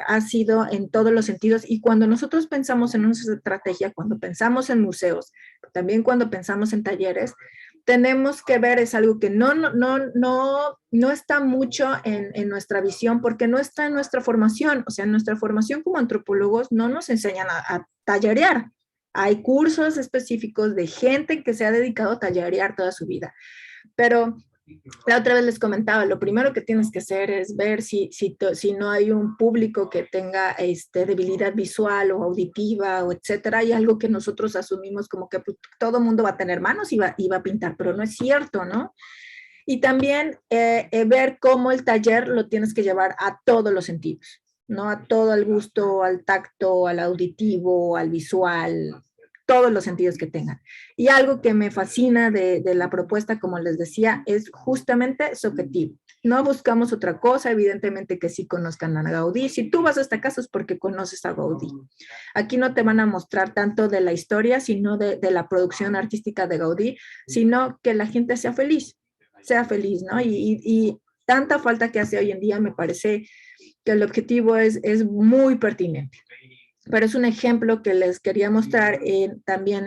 ha sido en todos los sentidos, y cuando nosotros pensamos en una estrategia, cuando pensamos en museos, también cuando pensamos en talleres, tenemos que ver, es algo que no está mucho en nuestra visión, porque no está en nuestra formación. O sea, en nuestra formación como antropólogos no nos enseñan a tallerear. Hay cursos específicos de gente que se ha dedicado a tallerear toda su vida. Pero la otra vez les comentaba, lo primero que tienes que hacer es ver si no hay un público que tenga debilidad visual o auditiva o etcétera. Hay algo que nosotros asumimos como que pues, todo mundo va a tener manos y va a pintar, pero no es cierto, ¿no? Y también ver cómo el taller lo tienes que llevar a todos los sentidos, ¿no? A todo el gusto, al tacto, al auditivo, al visual, todos los sentidos que tengan. Y algo que me fascina de la propuesta, como les decía, es justamente su objetivo. No buscamos otra cosa, evidentemente que sí conozcan a Gaudí. Si tú vas a esta casa es porque conoces a Gaudí. Aquí no te van a mostrar tanto de la historia, sino de la producción artística de Gaudí, sino que la gente sea feliz, ¿no? Y tanta falta que hace hoy en día me parece que el objetivo es muy pertinente. Pero es un ejemplo que les quería mostrar también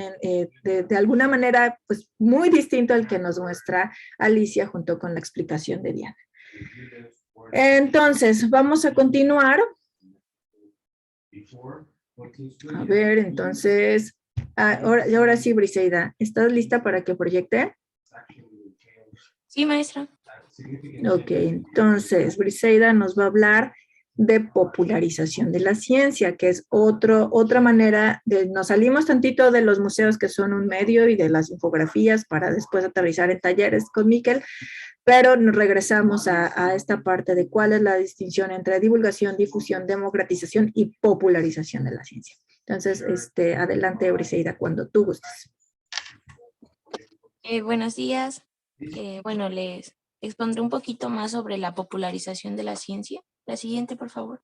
de alguna manera pues muy distinto al que nos muestra Alicia junto con la explicación de Diana. Entonces, vamos a continuar. A ver, entonces, ahora sí, Briseida, ¿estás lista para que proyecte? Sí, maestra. Ok, entonces Briseida nos va a hablar de popularización de la ciencia, que es otra manera de, nos salimos tantito de los museos que son un medio y de las infografías para después aterrizar en talleres con Miquel, pero nos regresamos a esta parte de cuál es la distinción entre divulgación, difusión, democratización y popularización de la ciencia. Entonces, adelante, Briseida, cuando tú gustes. Buenos días. Bueno, les expondré un poquito más sobre la popularización de la ciencia. La siguiente, por favor.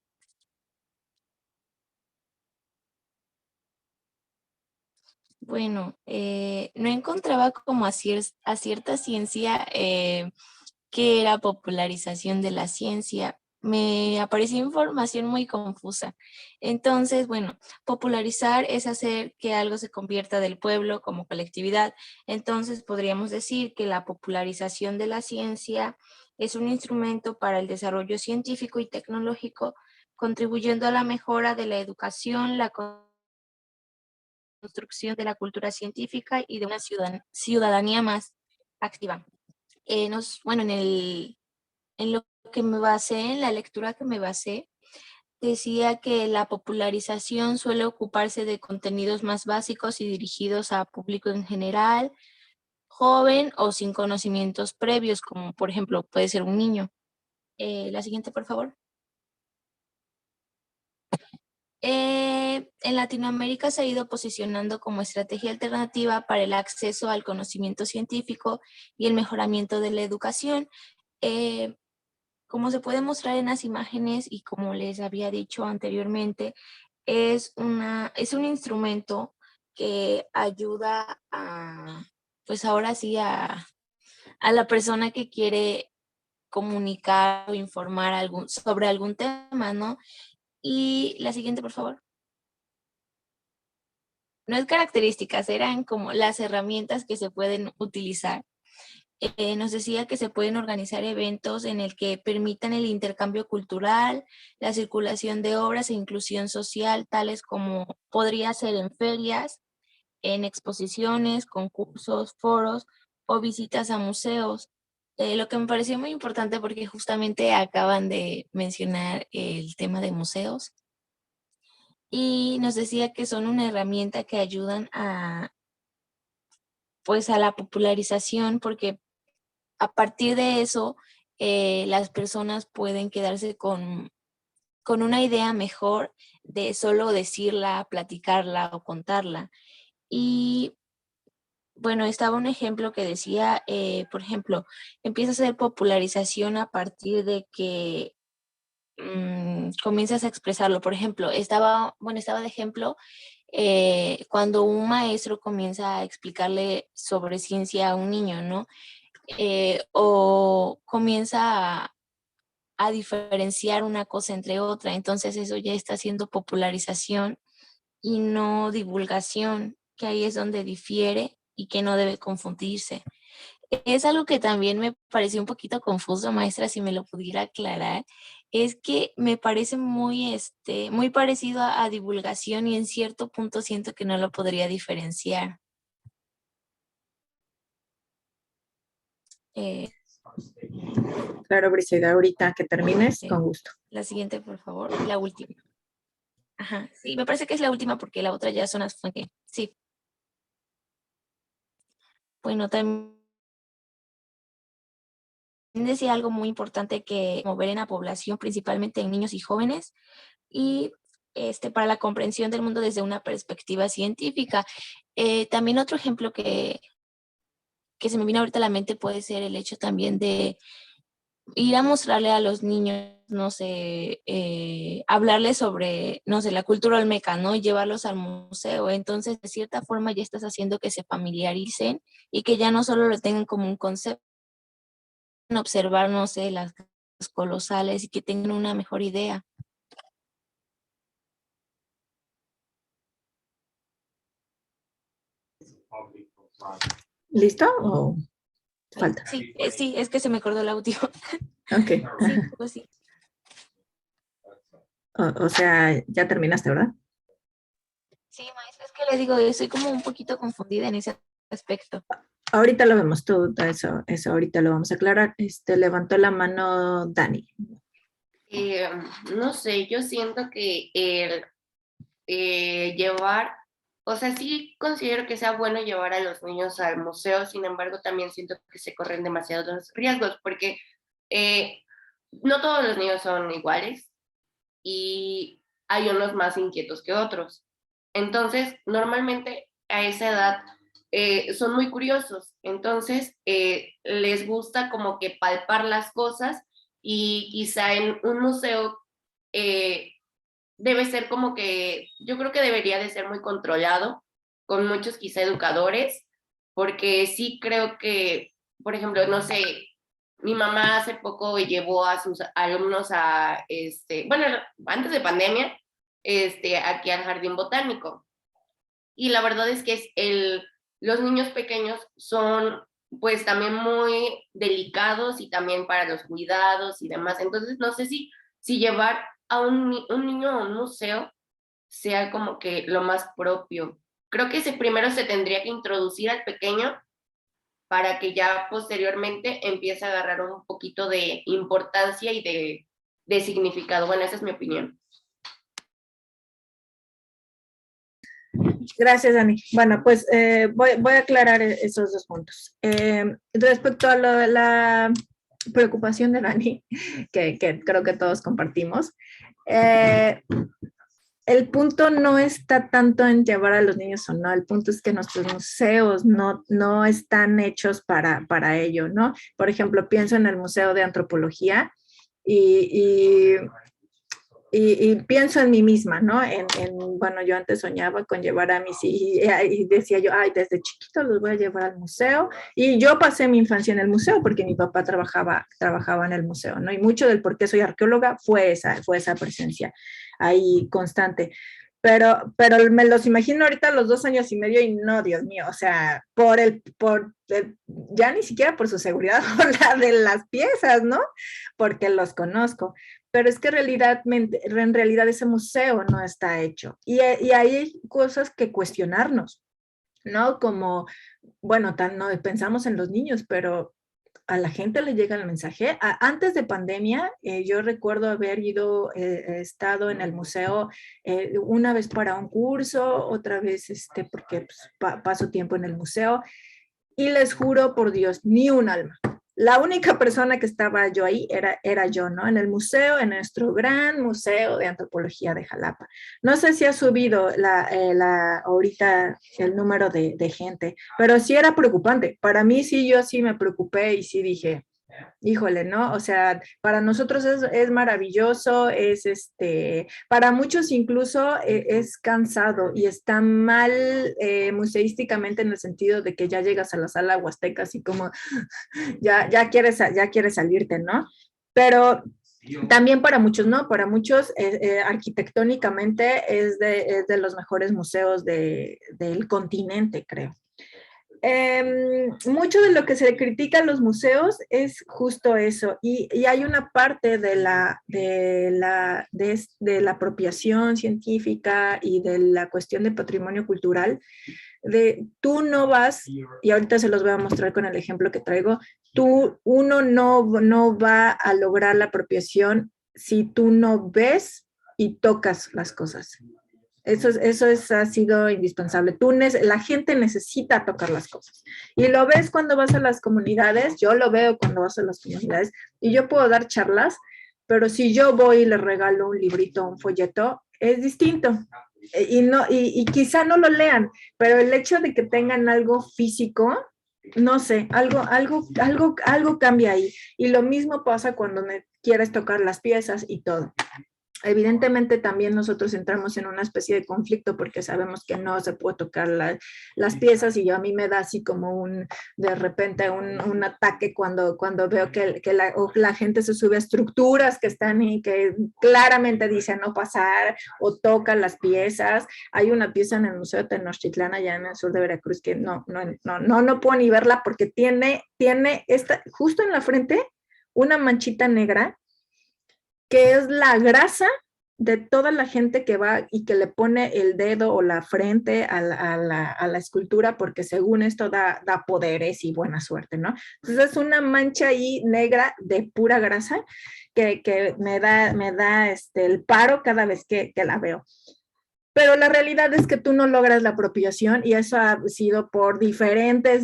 Bueno, no encontraba como a cierta ciencia que era popularización de la ciencia. Me apareció información muy confusa. Entonces, bueno, popularizar es hacer que algo se convierta del pueblo como colectividad. Entonces, podríamos decir que la popularización de la ciencia es un instrumento para el desarrollo científico y tecnológico, contribuyendo a la mejora de la educación, la construcción de la cultura científica y de una ciudadanía más activa. Bueno, en lo que me basé, en la lectura que me basé, decía que la popularización suele ocuparse de contenidos más básicos y dirigidos a público en general, joven o sin conocimientos previos, como por ejemplo puede ser un niño. La siguiente, por favor. En Latinoamérica se ha ido posicionando como estrategia alternativa para el acceso al conocimiento científico y el mejoramiento de la educación. Como se puede mostrar en las imágenes y como les había dicho anteriormente, es un instrumento que ayuda a, pues ahora sí, a la persona que quiere comunicar o informar sobre algún tema, ¿no? Y la siguiente, por favor. No es características, eran como las herramientas que se pueden utilizar. Nos decía que se pueden organizar eventos en el que permitan el intercambio cultural, la circulación de obras e inclusión social, tales como podría ser en ferias, en exposiciones, concursos, foros o visitas a museos. Lo que me pareció muy importante porque justamente acaban de mencionar el tema de museos y nos decía que son una herramienta que ayudan pues a la popularización porque a partir de eso, las personas pueden quedarse con una idea mejor de solo decirla, platicarla o contarla. Y bueno, estaba un ejemplo que decía, por ejemplo, empieza a hacer popularización a partir de que comienzas a expresarlo. Por ejemplo, estaba de ejemplo cuando un maestro comienza a explicarle sobre ciencia a un niño, ¿no? O comienza a diferenciar una cosa entre otra. Entonces eso ya está haciendo popularización y no divulgación, que ahí es donde difiere y que no debe confundirse. Es algo que también me pareció un poquito confuso, maestra, si me lo pudiera aclarar. Es que me parece muy parecido a divulgación y en cierto punto siento que no lo podría diferenciar. Claro, Briseida, ahorita que termines, con gusto. La siguiente, por favor, la última. Ajá, sí, me parece que es la última porque la otra ya son las fuentes. Sí. Bueno, también decía algo muy importante que mover en la población, principalmente en niños y jóvenes, y para la comprensión del mundo desde una perspectiva científica. También otro ejemplo que se me vino ahorita a la mente puede ser el hecho también de ir a mostrarle a los niños, no sé, hablarles sobre, no sé, la cultura olmeca, ¿no? Y llevarlos al museo. Entonces, de cierta forma ya estás haciendo que se familiaricen y que ya no solo lo tengan como un concepto, observar, no sé, las colosales y que tengan una mejor idea. ¿Listo o falta? Sí, sí, es que se me cortó el audio. Ok. Sí, pues sí. O sea, ya terminaste, ¿verdad? Sí, maestra, es que le digo, estoy como un poquito confundida en ese aspecto. Ahorita lo vemos todo, eso ahorita lo vamos a aclarar. Levantó la mano Dani. No sé, yo siento que el llevar, o sea, sí considero que sea bueno llevar a los niños al museo, sin embargo, también siento que se corren demasiados riesgos, porque no todos los niños son iguales y hay unos más inquietos que otros. Entonces, normalmente a esa edad son muy curiosos, entonces les gusta como que palpar las cosas y quizá en un museo debe ser como que, yo creo que debería de ser muy controlado, con muchos quizá educadores, porque sí creo que, por ejemplo, no sé, mi mamá hace poco llevó a sus alumnos a, bueno, antes de pandemia, aquí al Jardín Botánico. Y la verdad es que los niños pequeños son pues también muy delicados y también para los cuidados y demás. Entonces, no sé si llevar a un niño a un museo sea como que lo más propio. Creo que primero se tendría que introducir al pequeño para que ya posteriormente empiece a agarrar un poquito de importancia y de significado. Bueno, esa es mi opinión. Gracias, Dani. Bueno, pues voy a aclarar esos dos puntos. Respecto a la preocupación de Dani, que creo que todos compartimos, el punto no está tanto en llevar a los niños o no, el punto es que nuestros museos no están hechos para ello, ¿no? Por ejemplo, pienso en el Museo de Antropología y pienso en mí misma, ¿no? Bueno, yo antes soñaba con llevar a mis hijos y decía yo, ay, desde chiquito los voy a llevar al museo. Y yo pasé mi infancia en el museo porque mi papá trabajaba en el museo, ¿no? Y mucho del por qué soy arqueóloga fue esa presencia ahí constante. Pero me los imagino ahorita a los 2 años y medio y no, Dios mío, o sea, ya ni siquiera por su seguridad, por la de las piezas, ¿no? Porque los conozco. Pero es que en realidad ese museo no está hecho. Y hay cosas que cuestionarnos, ¿no? Como, bueno, no pensamos en los niños, pero a la gente le llega el mensaje. Antes de pandemia, yo recuerdo haber estado en el museo una vez para un curso, otra vez porque pues, paso tiempo en el museo, y les juro por Dios, ni un alma. La única persona que estaba yo ahí era yo, ¿no? En el museo, en nuestro gran museo de antropología de Jalapa. No sé si ha subido ahorita el número de gente, pero sí era preocupante. Para mí sí, yo sí me preocupé y sí dije, híjole, ¿no? O sea, para nosotros es maravilloso, para muchos incluso es cansado y está mal museísticamente en el sentido de que ya llegas a la sala huasteca así como ya quieres salirte, ¿no? Pero también para muchos, ¿no? Para muchos arquitectónicamente es de los mejores museos del continente, creo. Mucho de lo que se le critica a los museos es justo eso, y hay una parte de la apropiación científica y de la cuestión de patrimonio cultural, tú no vas, y ahorita se los voy a mostrar con el ejemplo que traigo, uno no va a lograr la apropiación si tú no ves y tocas las cosas. Eso ha sido indispensable. La gente necesita tocar las cosas. Y lo ves cuando vas a las comunidades, yo lo veo cuando vas a las comunidades, y yo puedo dar charlas, pero si yo voy y les regalo un librito, un folleto, es distinto. Y quizá no lo lean, pero el hecho de que tengan algo físico, no sé, algo cambia ahí. Y lo mismo pasa cuando quieres tocar las piezas y todo. Evidentemente también nosotros entramos en una especie de conflicto porque sabemos que no se puede tocar las piezas y a mí me da así como de repente un ataque cuando veo que la gente se sube a estructuras que están y que claramente dicen no pasar o tocan las piezas. Hay una pieza en el Museo de Tenochtitlán allá en el sur de Veracruz que no puedo ni verla porque tiene justo en la frente una manchita negra que es la grasa de toda la gente que va y que le pone el dedo o la frente a la escultura, porque según esto da poderes y buena suerte, ¿no? Entonces es una mancha ahí negra de pura grasa que me da el paro cada vez que la veo. Pero la realidad es que tú no logras la apropiación y eso ha sido por diferentes,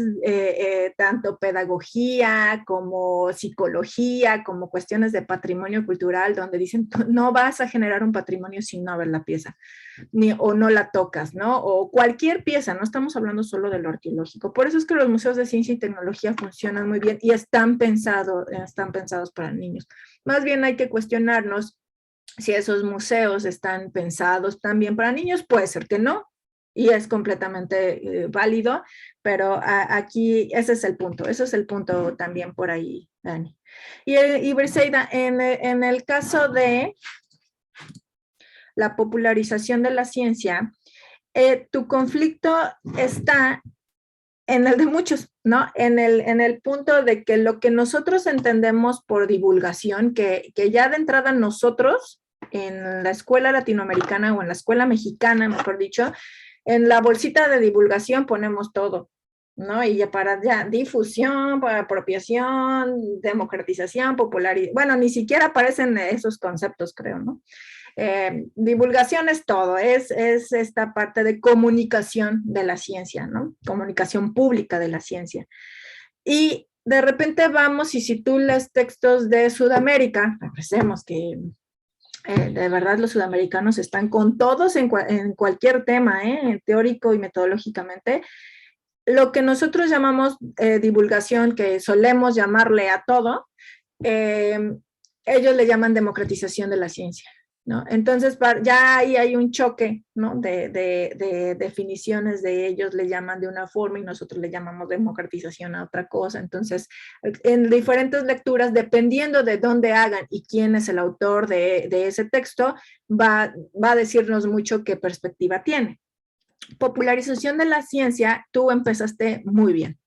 tanto pedagogía como psicología, como cuestiones de patrimonio cultural, donde dicen, no vas a generar un patrimonio sin no ver la pieza, o no la tocas, ¿no? O cualquier pieza, no estamos hablando solo de lo arqueológico. Por eso es que los museos de ciencia y tecnología funcionan muy bien y están pensados para niños. Más bien hay que cuestionarnos si esos museos están pensados también para niños. Puede ser que no, y es completamente válido, pero aquí ese es el punto también por ahí, Dani. Y Briseida, en el caso de la popularización de la ciencia, tu conflicto está en el de muchos, ¿no? En el punto de que lo que nosotros entendemos por divulgación, que ya de entrada nosotros, en la escuela latinoamericana o en la escuela mexicana, mejor dicho, en la bolsita de divulgación ponemos todo, ¿no? Y ya para difusión, para apropiación, democratización, popularidad, bueno, ni siquiera aparecen esos conceptos, creo, ¿no? Divulgación es todo, es esta parte de comunicación de la ciencia, ¿no? Comunicación pública de la ciencia. Y de repente vamos, y si tú lees textos de Sudamérica, pensemos que de verdad los sudamericanos están con todos en cualquier tema, teórico y metodológicamente. Lo que nosotros llamamos divulgación, que solemos llamarle a todo, ellos le llaman democratización de la ciencia, ¿no? Entonces ya ahí hay un choque, ¿no? de definiciones de ellos le llaman de una forma y nosotros le llamamos democratización a otra cosa. Entonces, en diferentes lecturas, dependiendo de dónde hagan y quién es el autor de ese texto, va a decirnos mucho qué perspectiva tiene. Popularización de la ciencia, tú empezaste muy bien,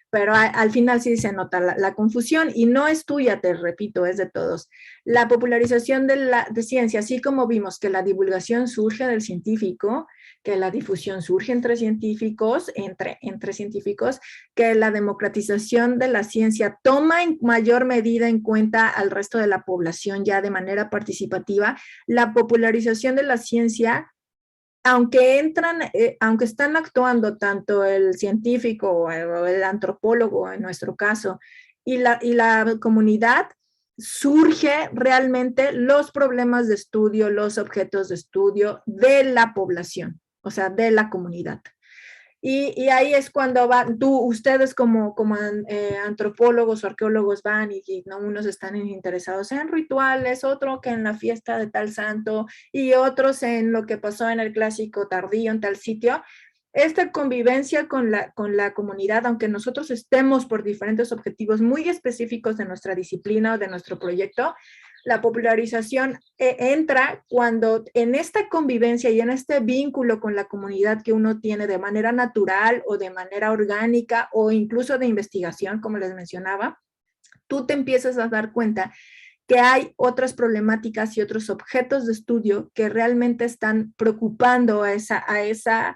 pero al final sí se nota la confusión y no es tuya, te repito, es de todos. La popularización de ciencia, así como vimos que la divulgación surge del científico, que la difusión surge entre científicos, entre científicos, que la democratización de la ciencia toma en mayor medida en cuenta al resto de la población ya de manera participativa. La popularización de la ciencia, aunque están actuando tanto el científico o el antropólogo en nuestro caso y la comunidad, surge realmente los problemas de estudio, los objetos de estudio de la población, o sea, de la comunidad. Y ahí es cuando ustedes como antropólogos o arqueólogos van y ¿no? Unos están interesados en rituales, otro que en la fiesta de tal santo y otros en lo que pasó en el clásico tardío en tal sitio. Esta convivencia con la comunidad, aunque nosotros estemos por diferentes objetivos muy específicos de nuestra disciplina o de nuestro proyecto, la popularización entra cuando en esta convivencia y en este vínculo con la comunidad que uno tiene de manera natural o de manera orgánica o incluso de investigación, como les mencionaba, tú te empiezas a dar cuenta que hay otras problemáticas y otros objetos de estudio que realmente están preocupando a esa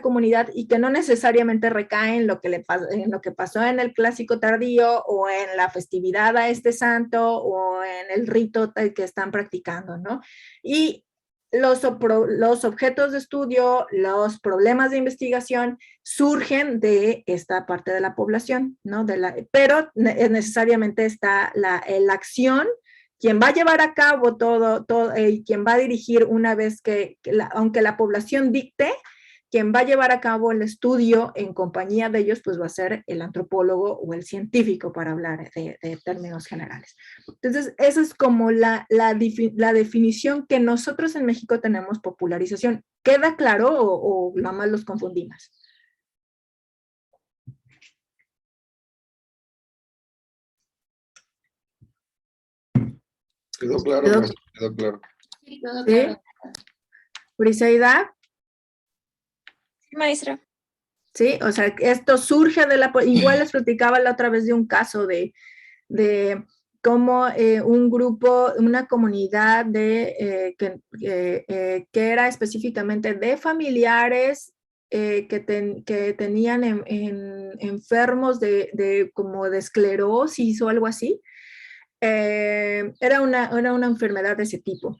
comunidad y que no necesariamente recaen en lo que pasó en el clásico tardío o en la festividad a este santo o en el rito que están practicando, ¿no? Y los objetos de estudio, los problemas de investigación surgen de esta parte de la población, ¿no? Pero necesariamente está la acción, quien va a llevar a cabo todo quien va a dirigir una vez aunque la población dicte, quien va a llevar a cabo el estudio en compañía de ellos, pues va a ser el antropólogo o el científico, para hablar de términos generales. Entonces, esa es como la definición que nosotros en México tenemos: popularización. ¿Queda claro o nada más los confundimos? Quedó claro, maestra, quedó claro. Sí, todo ¿Sí? claro. Briseida. Sí, maestra. Sí, o sea, esto surge de igual les platicaba la otra vez de un caso de cómo un grupo, una comunidad que era específicamente de familiares que tenían enfermos como de esclerosis o algo así. Era una enfermedad de ese tipo.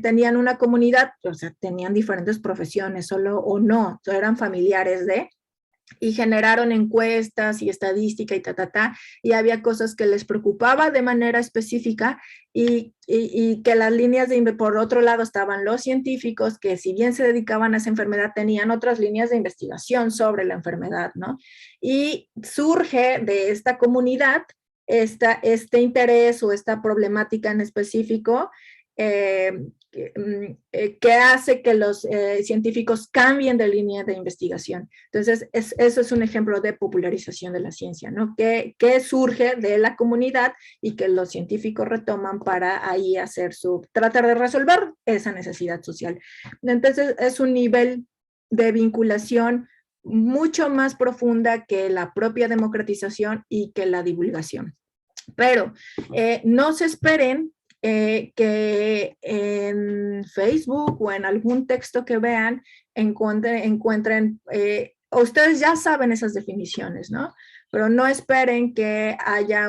Tenían una comunidad, o sea, tenían diferentes profesiones, solo o no, eran familiares y generaron encuestas y estadística y y había cosas que les preocupaba de manera específica y que las líneas por otro lado estaban los científicos que, si bien se dedicaban a esa enfermedad, tenían otras líneas de investigación sobre la enfermedad, ¿no? Y surge de esta comunidad este interés o esta problemática en específico que hace que los científicos cambien de línea de investigación. Entonces, eso es un ejemplo de popularización de la ciencia, ¿no? Que surge de la comunidad y que los científicos retoman para ahí tratar de resolver esa necesidad social. Entonces, es un nivel de vinculación mucho más profunda que la propia democratización y que la divulgación. Pero no se esperen que en Facebook o en algún texto que vean encuentren, ustedes ya saben esas definiciones, ¿no? Pero no esperen que haya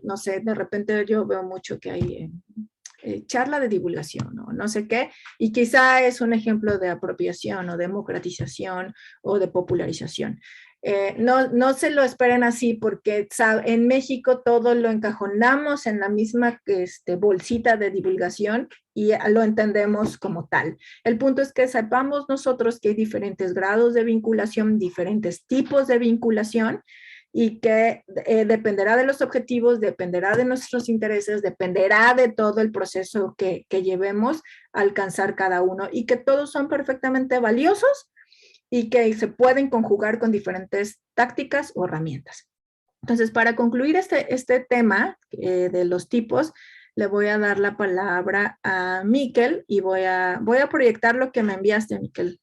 no sé, de repente yo veo mucho que hay charla de divulgación o no sé qué, y quizá es un ejemplo de apropiación o democratización o de popularización. No se lo esperen así, porque en México todo lo encajonamos en la misma bolsita de divulgación y lo entendemos como tal. El punto es que sepamos nosotros que hay diferentes grados de vinculación, diferentes tipos de vinculación, y que dependerá de los objetivos, dependerá de nuestros intereses, dependerá de todo el proceso que llevemos a alcanzar cada uno, y que todos son perfectamente valiosos y que se pueden conjugar con diferentes tácticas o herramientas. Entonces, para concluir este tema de los tipos, le voy a dar la palabra a Miquel y voy a proyectar lo que me enviaste, Miquel.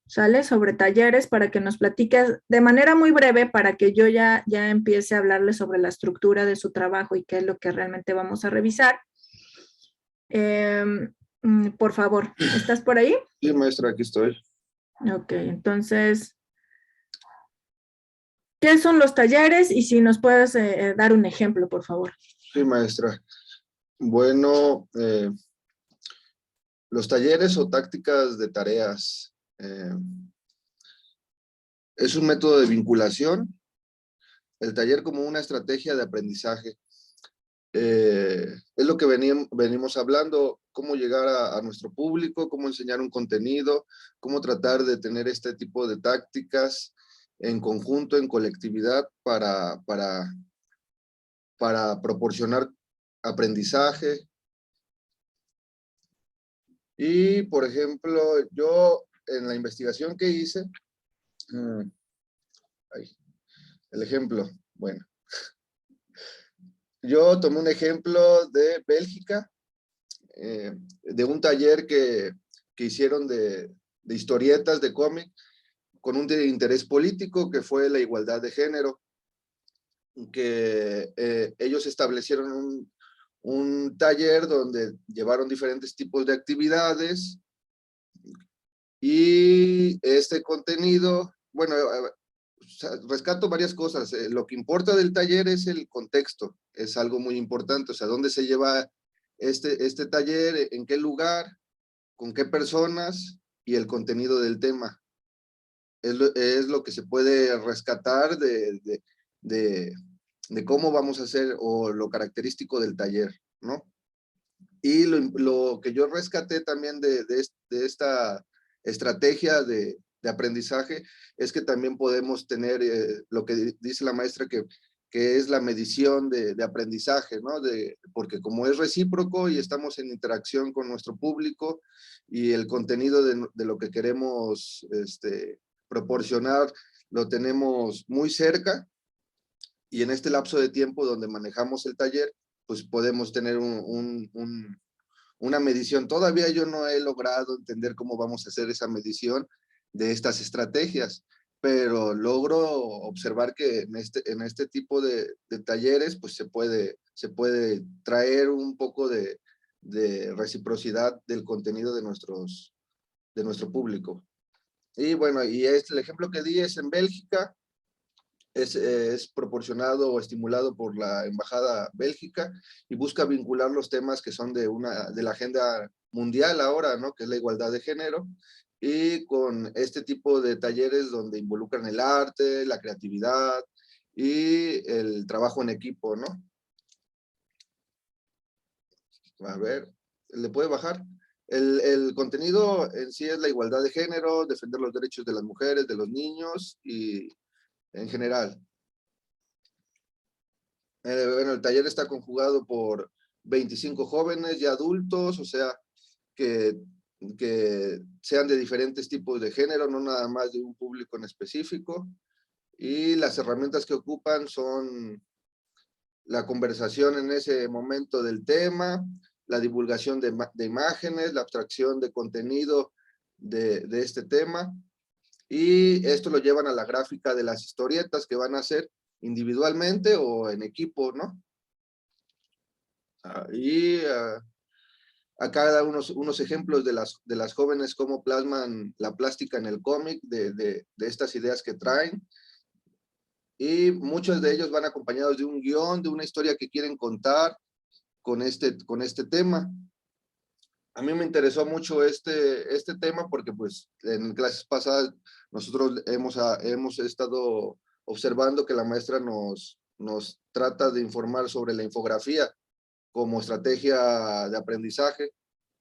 ¿Sale? Sobre talleres, para que nos platiques de manera muy breve, para que yo ya empiece a hablarles sobre la estructura de su trabajo y qué es lo que realmente vamos a revisar. Por favor, ¿estás por ahí? Sí, maestra, aquí estoy. Ok, entonces, ¿qué son los talleres? Y si nos puedes dar un ejemplo, por favor. Sí, maestra. Bueno, los talleres o tácticas de tareas es un método de vinculación. El taller como una estrategia de aprendizaje. Es lo que venimos hablando: cómo llegar a nuestro público, cómo enseñar un contenido, cómo tratar de tener este tipo de tácticas en conjunto, en colectividad, para proporcionar aprendizaje. Y, por ejemplo, yo en la investigación que hice, el ejemplo, bueno, yo tomé un ejemplo de Bélgica, de un taller que hicieron de historietas de cómic con un interés político, que fue la igualdad de género, que ellos establecieron un taller donde llevaron diferentes tipos de actividades, y este contenido, bueno, rescato varias cosas. Lo que importa del taller es el contexto, es algo muy importante. O sea, dónde se lleva este taller, en qué lugar, con qué personas, y el contenido del tema. Es lo que se puede rescatar de cómo vamos a hacer, o lo característico del taller, ¿no? Y lo que yo rescaté también de estrategia de aprendizaje, es que también podemos tener lo que dice la maestra, que es la medición de aprendizaje, ¿no? Porque como es recíproco y estamos en interacción con nuestro público y el contenido de lo que queremos proporcionar lo tenemos muy cerca, y en este lapso de tiempo donde manejamos el taller, pues podemos tener una medición. Todavía yo no he logrado entender cómo vamos a hacer esa medición de estas estrategias, pero logro observar que en este tipo de talleres pues se puede traer un poco de reciprocidad del contenido de nuestro público. Y bueno, y el ejemplo que di es en Bélgica, es proporcionado o estimulado por la Embajada Bélgica y busca vincular los temas que son de la agenda mundial ahora, ¿no? Que es la igualdad de género, y con este tipo de talleres donde involucran el arte, la creatividad y el trabajo en equipo, ¿no? A ver, ¿le puede bajar? El contenido en sí es la igualdad de género, defender los derechos de las mujeres, de los niños y en general. Bueno, el taller está conjugado por 25 jóvenes y adultos, o sea, que sean de diferentes tipos de género, no nada más de un público en específico. Y las herramientas que ocupan son la conversación en ese momento del tema, la divulgación de imágenes, la abstracción de contenido de este tema, y esto lo llevan a la gráfica de las historietas que van a hacer individualmente o en equipo, ¿no? Acá da unos ejemplos de las jóvenes, cómo plasman la plástica en el cómic, de estas ideas que traen, y muchos de ellos van acompañados de un guión, de una historia que quieren contar con este tema. A mí me interesó mucho este tema porque pues en clases pasadas nosotros hemos estado observando que la maestra nos trata de informar sobre la infografía como estrategia de aprendizaje,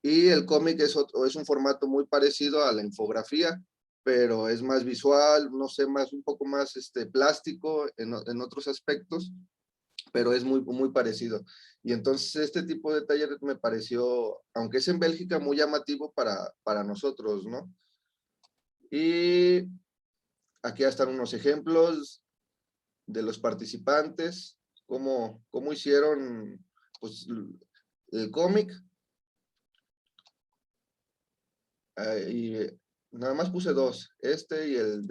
y el cómic es un formato muy parecido a la infografía, pero es más visual, no sé, un poco más plástico en otros aspectos, pero es muy, muy parecido. Y entonces este tipo de talleres me pareció, aunque es en Bélgica, muy llamativo para nosotros, ¿no? Y aquí están unos ejemplos de los participantes, cómo hicieron pues, el cómic. Y nada más puse dos, y el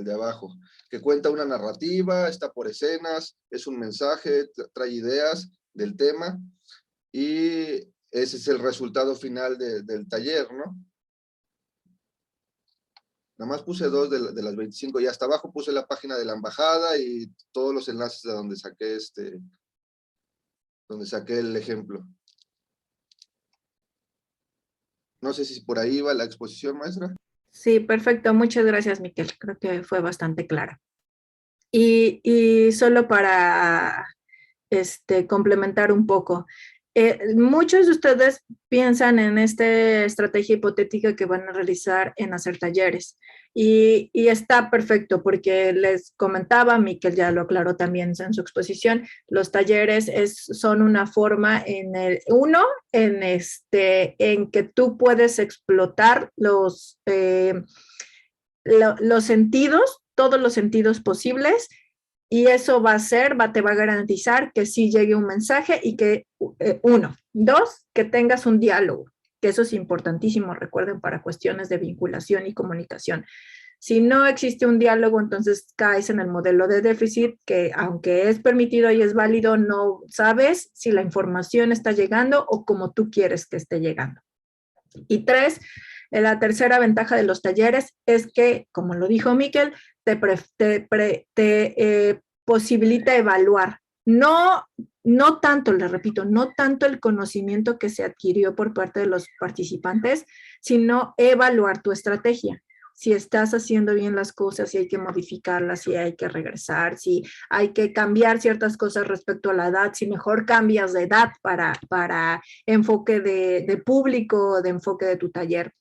de abajo, que cuenta una narrativa, está por escenas, es un mensaje, trae ideas del tema, y ese es el resultado final del taller, ¿no? Nada más puse dos de las 25, y hasta abajo puse la página de la embajada y todos los enlaces de donde saqué el ejemplo. No sé si por ahí va la exposición, maestra. Sí, perfecto. Muchas gracias, Miquel. Creo que fue bastante clara. Y solo para complementar un poco, muchos de ustedes piensan en esta estrategia hipotética que van a realizar en hacer talleres, y está perfecto porque les comentaba, Miquel ya lo aclaró también en su exposición, los talleres son una forma en que tú puedes explotar los sentidos, todos los sentidos posibles, y eso te va a garantizar que sí llegue un mensaje y que, dos, que tengas un diálogo, que eso es importantísimo, recuerden, para cuestiones de vinculación y comunicación. Si no existe un diálogo, entonces caes en el modelo de déficit, que aunque es permitido y es válido, no sabes si la información está llegando o como tú quieres que esté llegando. Y tres, la tercera ventaja de los talleres es que, como lo dijo Miquel, te posibilita evaluar. No tanto, les repito, no tanto el conocimiento que se adquirió por parte de los participantes, sino evaluar tu estrategia. Si estás haciendo bien las cosas, si hay que modificarlas, si hay que regresar, si hay que cambiar ciertas cosas respecto a la edad, si mejor cambias de edad para enfoque de público, de enfoque de tu taller.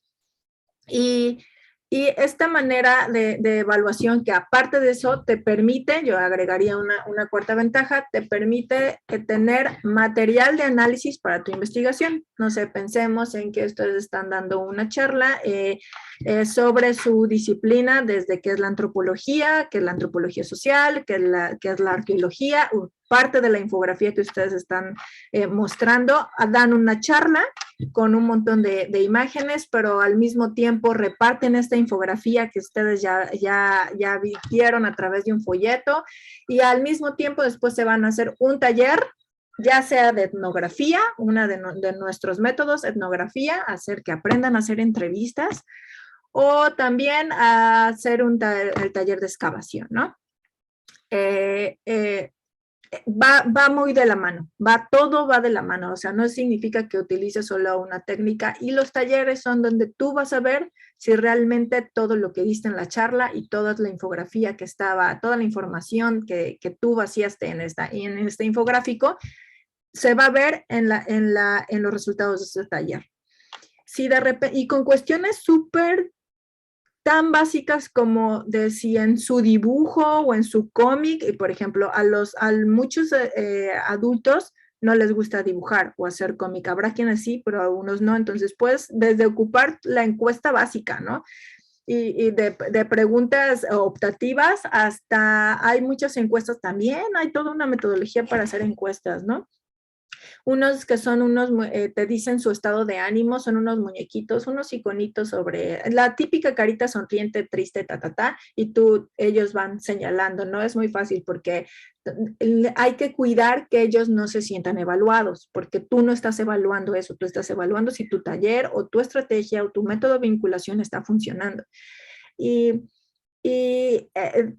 Y esta manera de evaluación que aparte de eso te permite, yo agregaría una cuarta ventaja, te permite tener material de análisis para tu investigación. No sé, pensemos en que ustedes están dando una charla sobre su disciplina, desde qué es la antropología social, qué es la arqueología, parte de la infografía que ustedes están mostrando, dan una charla con un montón de imágenes, pero al mismo tiempo reparten esta infografía que ustedes ya vieron a través de un folleto, y al mismo tiempo después se van a hacer un taller, ya sea de etnografía, una de nuestros métodos, etnografía, hacer que aprendan a hacer entrevistas, o también a hacer el taller de excavación, ¿no? Va muy de la mano, todo va de la mano, o sea, no significa que utilices solo una técnica, y los talleres son donde tú vas a ver si realmente todo lo que viste en la charla y toda la infografía que estaba, toda la información que tú vaciaste en este infográfico, se va a ver en los resultados de este taller. Si de repente, y con cuestiones súper tan básicas como de si en su dibujo o en su cómic, y por ejemplo, a muchos adultos no les gusta dibujar o hacer cómic. Habrá quienes sí, pero a unos no. Entonces, pues, desde ocupar la encuesta básica, ¿no? Y de preguntas optativas hasta hay muchas encuestas también, hay toda una metodología para hacer encuestas, ¿no? Unos que son te dicen su estado de ánimo, son unos muñequitos, unos iconitos sobre la típica carita sonriente, triste, y ellos van señalando, ¿no? Es muy fácil porque hay que cuidar que ellos no se sientan evaluados, porque tú no estás evaluando eso, tú estás evaluando si tu taller o tu estrategia o tu método de vinculación está funcionando. Y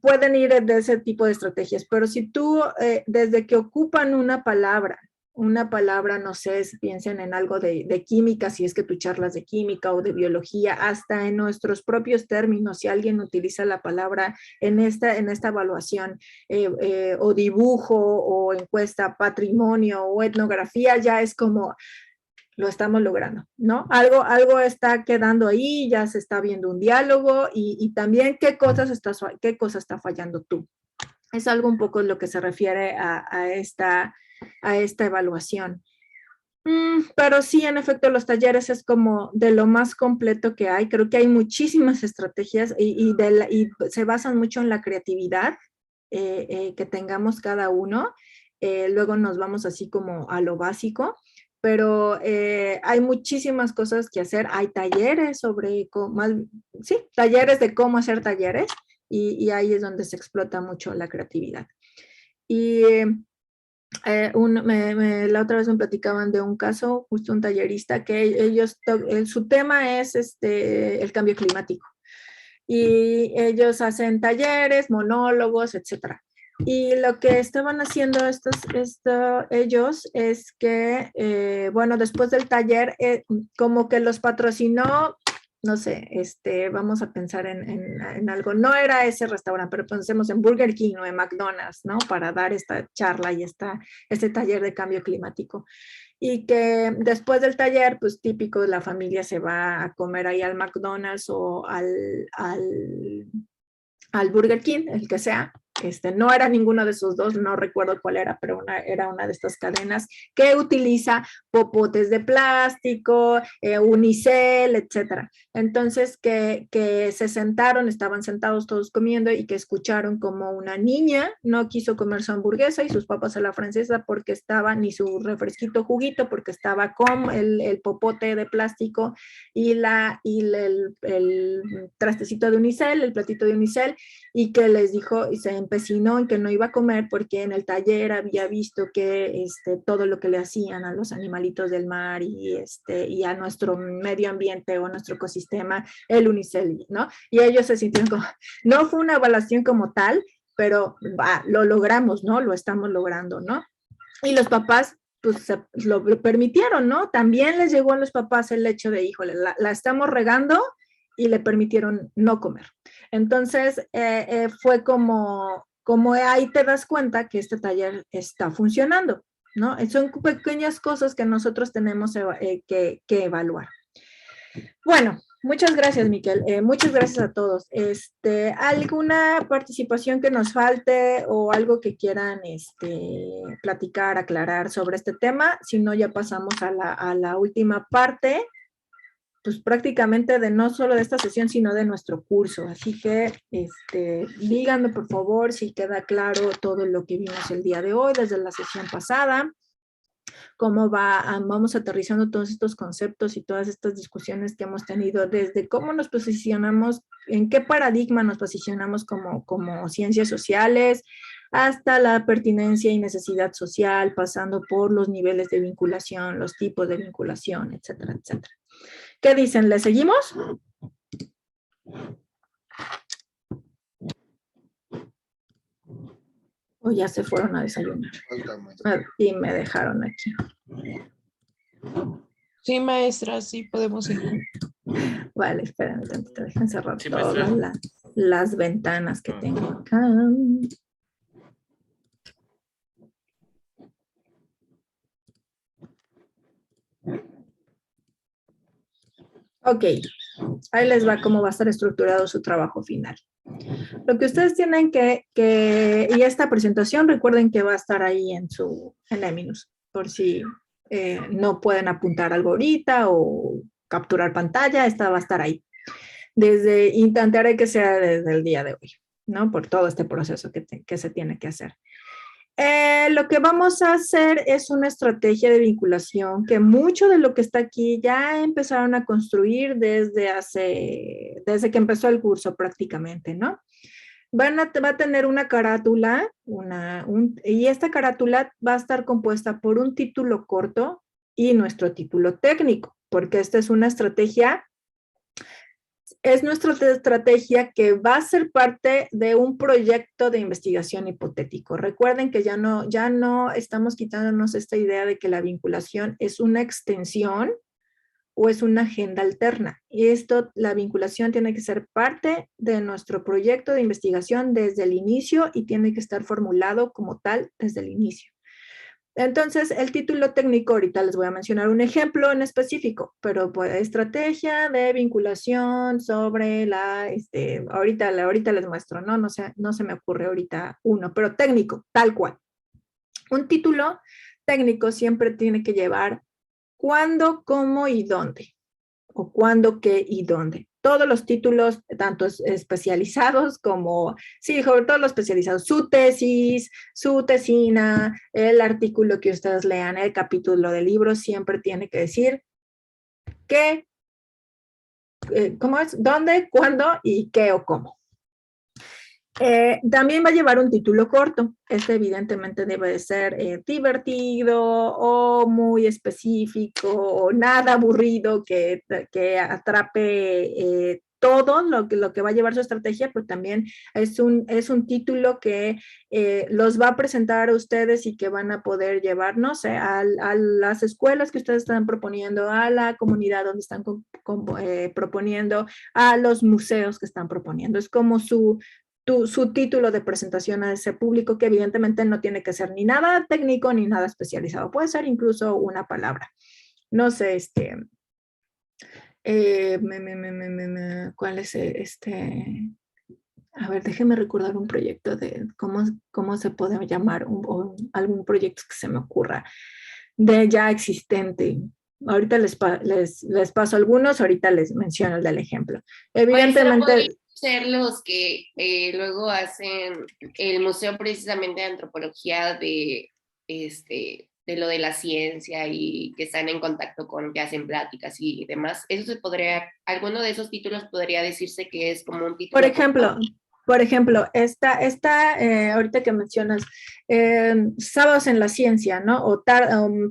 pueden ir de ese tipo de estrategias, pero si tú, desde que ocupan una palabra, no sé, piensen en algo de química, si es que tú charlas de química o de biología, hasta en nuestros propios términos, si alguien utiliza la palabra en esta evaluación, o dibujo, o encuesta, patrimonio, o etnografía, ya es como lo estamos logrando, ¿no? Algo está quedando ahí, ya se está viendo un diálogo, y también qué cosa está fallando tú. Es algo un poco lo que se refiere a esta evaluación. Pero sí, en efecto, los talleres es como de lo más completo que hay. Creo que hay muchísimas estrategias y se basan mucho en la creatividad que tengamos cada uno. Luego nos vamos así como a lo básico, pero hay muchísimas cosas que hacer. Hay talleres talleres de cómo hacer talleres, y ahí es donde se explota mucho la creatividad. Y la otra vez me platicaban de un caso, justo un tallerista, que su tema es el cambio climático. Y ellos hacen talleres, monólogos, etcétera. Y lo que estaban haciendo ellos es que, bueno, después del taller, como que los patrocinó, no sé, vamos a pensar en algo, no era ese restaurante, pero pensemos en Burger King o en McDonald's, ¿no? Para dar esta charla y este taller de cambio climático. Y que después del taller, pues típico, la familia se va a comer ahí al McDonald's o al Burger King, el que sea. No era ninguno de esos dos, no recuerdo cuál era, pero era una de estas cadenas que utiliza popotes de plástico, unicel, etcétera. Entonces, que se sentaron, estaban sentados todos comiendo, y que escucharon como una niña no quiso comer su hamburguesa y sus papas a la francesa porque estaba, ni su refresquito juguito, porque estaba con el popote de plástico y el trastecito de unicel, el platito de unicel, y que les dijo y se empecinó en que no iba a comer porque en el taller había visto que todo lo que le hacían a los animalitos del mar y a nuestro medio ambiente o nuestro ecosistema, el unicel, ¿no? Y ellos se sintieron como, no fue una evaluación como tal, pero lo logramos, ¿no? Lo estamos logrando, ¿no? Y los papás pues lo permitieron, ¿no? También les llegó a los papás el hecho de, híjole, la estamos regando, y le permitieron no comer. Entonces, fue como ahí te das cuenta que este taller está funcionando, ¿no? Son pequeñas cosas que nosotros tenemos que evaluar. Bueno, Muchas gracias, Miquel. Muchas gracias a todos. ¿Alguna participación que nos falte o algo que quieran platicar, aclarar sobre este tema? Si no, ya pasamos a la última parte, pues prácticamente de no solo de esta sesión, sino de nuestro curso. Así que díganme, por favor, si queda claro todo lo que vimos el día de hoy, desde la sesión pasada. Cómo vamos aterrizando todos estos conceptos y todas estas discusiones que hemos tenido, desde cómo nos posicionamos, en qué paradigma nos posicionamos como ciencias sociales, hasta la pertinencia y necesidad social, pasando por los niveles de vinculación, los tipos de vinculación, etcétera, etcétera. ¿Qué dicen? ¿Le seguimos? O ya se fueron a desayunar. Y me dejaron aquí. Sí, maestra, sí podemos seguir. Vale, espérame, te dejen cerrar todas las ventanas que tengo acá. Ok, ahí les va cómo va a estar estructurado su trabajo final. Lo que ustedes tienen y esta presentación, recuerden que va a estar ahí en Eminus, por si no pueden apuntar algo ahorita o capturar pantalla, esta va a estar ahí. Intentaré que sea desde el día de hoy, ¿no? Por todo este proceso que se tiene que hacer. Lo que vamos a hacer es una estrategia de vinculación que mucho de lo que está aquí ya empezaron a construir desde que empezó el curso prácticamente, ¿no? Va a tener una carátula, y esta carátula va a estar compuesta por un título corto y nuestro título técnico, porque esta es una estrategia. Es nuestra estrategia que va a ser parte de un proyecto de investigación hipotético. Recuerden que ya no estamos quitándonos esta idea de que la vinculación es una extensión o es una agenda alterna. Y la vinculación tiene que ser parte de nuestro proyecto de investigación desde el inicio y tiene que estar formulado como tal desde el inicio. Entonces, el título técnico, ahorita les voy a mencionar un ejemplo en específico, pero pues, estrategia de vinculación sobre ahorita les muestro, ¿no? No se me ocurre ahorita uno, pero técnico, tal cual. Un título técnico siempre tiene que llevar cuándo, cómo y dónde, o cuándo, qué y dónde. Todos los títulos, tanto especializados como, sí, sobre todo los especializados, su tesis, su tesina, el artículo que ustedes lean, el capítulo del libro, siempre tiene que decir qué, cómo es, dónde, cuándo y qué o cómo. También va a llevar un título corto. Este evidentemente debe de ser divertido o muy específico o nada aburrido que atrape todo lo que va a llevar su estrategia, pero también es un título que los va a presentar a ustedes y que van a poder llevar, no sé, a las escuelas que ustedes están proponiendo, a la comunidad donde están proponiendo, a los museos que están proponiendo. Es como su título de presentación a ese público, que evidentemente no tiene que ser ni nada técnico ni nada especializado, puede ser incluso una palabra. No sé, ¿cuál es A ver, déjeme recordar un proyecto de cómo se puede llamar, algún proyecto que se me ocurra, de ya existente. Ahorita les paso algunos, ahorita les menciono el del ejemplo. Evidentemente... ser los que luego hacen el museo precisamente de antropología de lo de la ciencia y que están en contacto que hacen pláticas y demás. Alguno de esos títulos podría decirse que es como un título. Por ejemplo, ahorita que mencionas Sábados en la Ciencia, ¿no? O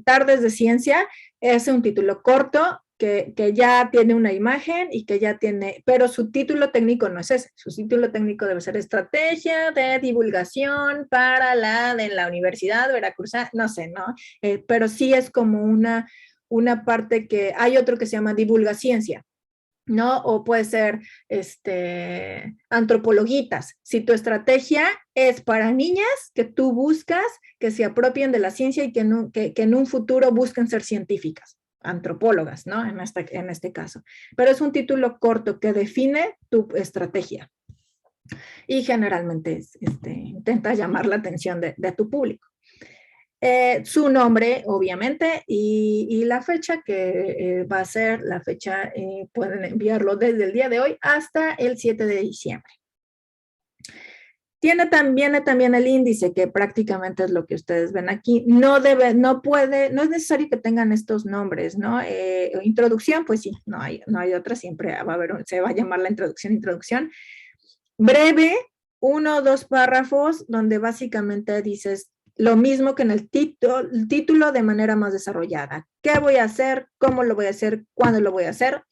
Tardes de Ciencia, es un título corto que ya tiene una imagen y que ya tiene, pero su título técnico no es ese. Su título técnico debe ser Estrategia de Divulgación para de la Universidad Veracruzana, no sé, ¿no? Pero sí es como una parte que hay otro que se llama Divulgaciencia, ¿no? O puede ser antropologuitas. Si tu estrategia es para niñas que tú buscas que se apropien de la ciencia y que en un futuro busquen ser científicas. antropólogas, ¿no? En este caso. Pero es un título corto que define tu estrategia y generalmente intenta llamar la atención de tu público. Su nombre, obviamente, y la fecha que va a ser la fecha, pueden enviarlo desde el día de hoy hasta el 7 de diciembre. Viene también el índice, que prácticamente es lo que ustedes ven aquí. No es necesario que tengan estos nombres, ¿no? Introducción, pues sí, no hay otra, siempre se va a llamar la introducción. Breve, 1 o 2 párrafos, donde básicamente dices lo mismo que en el título de manera más desarrollada. ¿Qué voy a hacer? ¿Cómo lo voy a hacer? ¿Cuándo lo voy a hacer?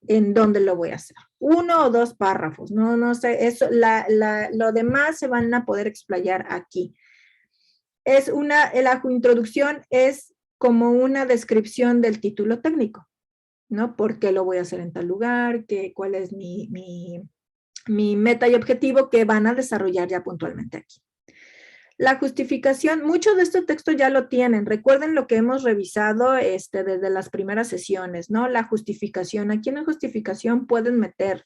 ¿En dónde lo voy a hacer? 1 o 2 párrafos, no sé, eso, lo demás se van a poder explayar aquí. La introducción es como una descripción del título técnico, ¿no? ¿Por qué lo voy a hacer en tal lugar? ¿Cuál es mi meta y objetivo que van a desarrollar ya puntualmente aquí? La justificación, mucho de este texto ya lo tienen. Recuerden lo que hemos revisado desde las primeras sesiones, ¿no? La justificación. Aquí en la justificación pueden meter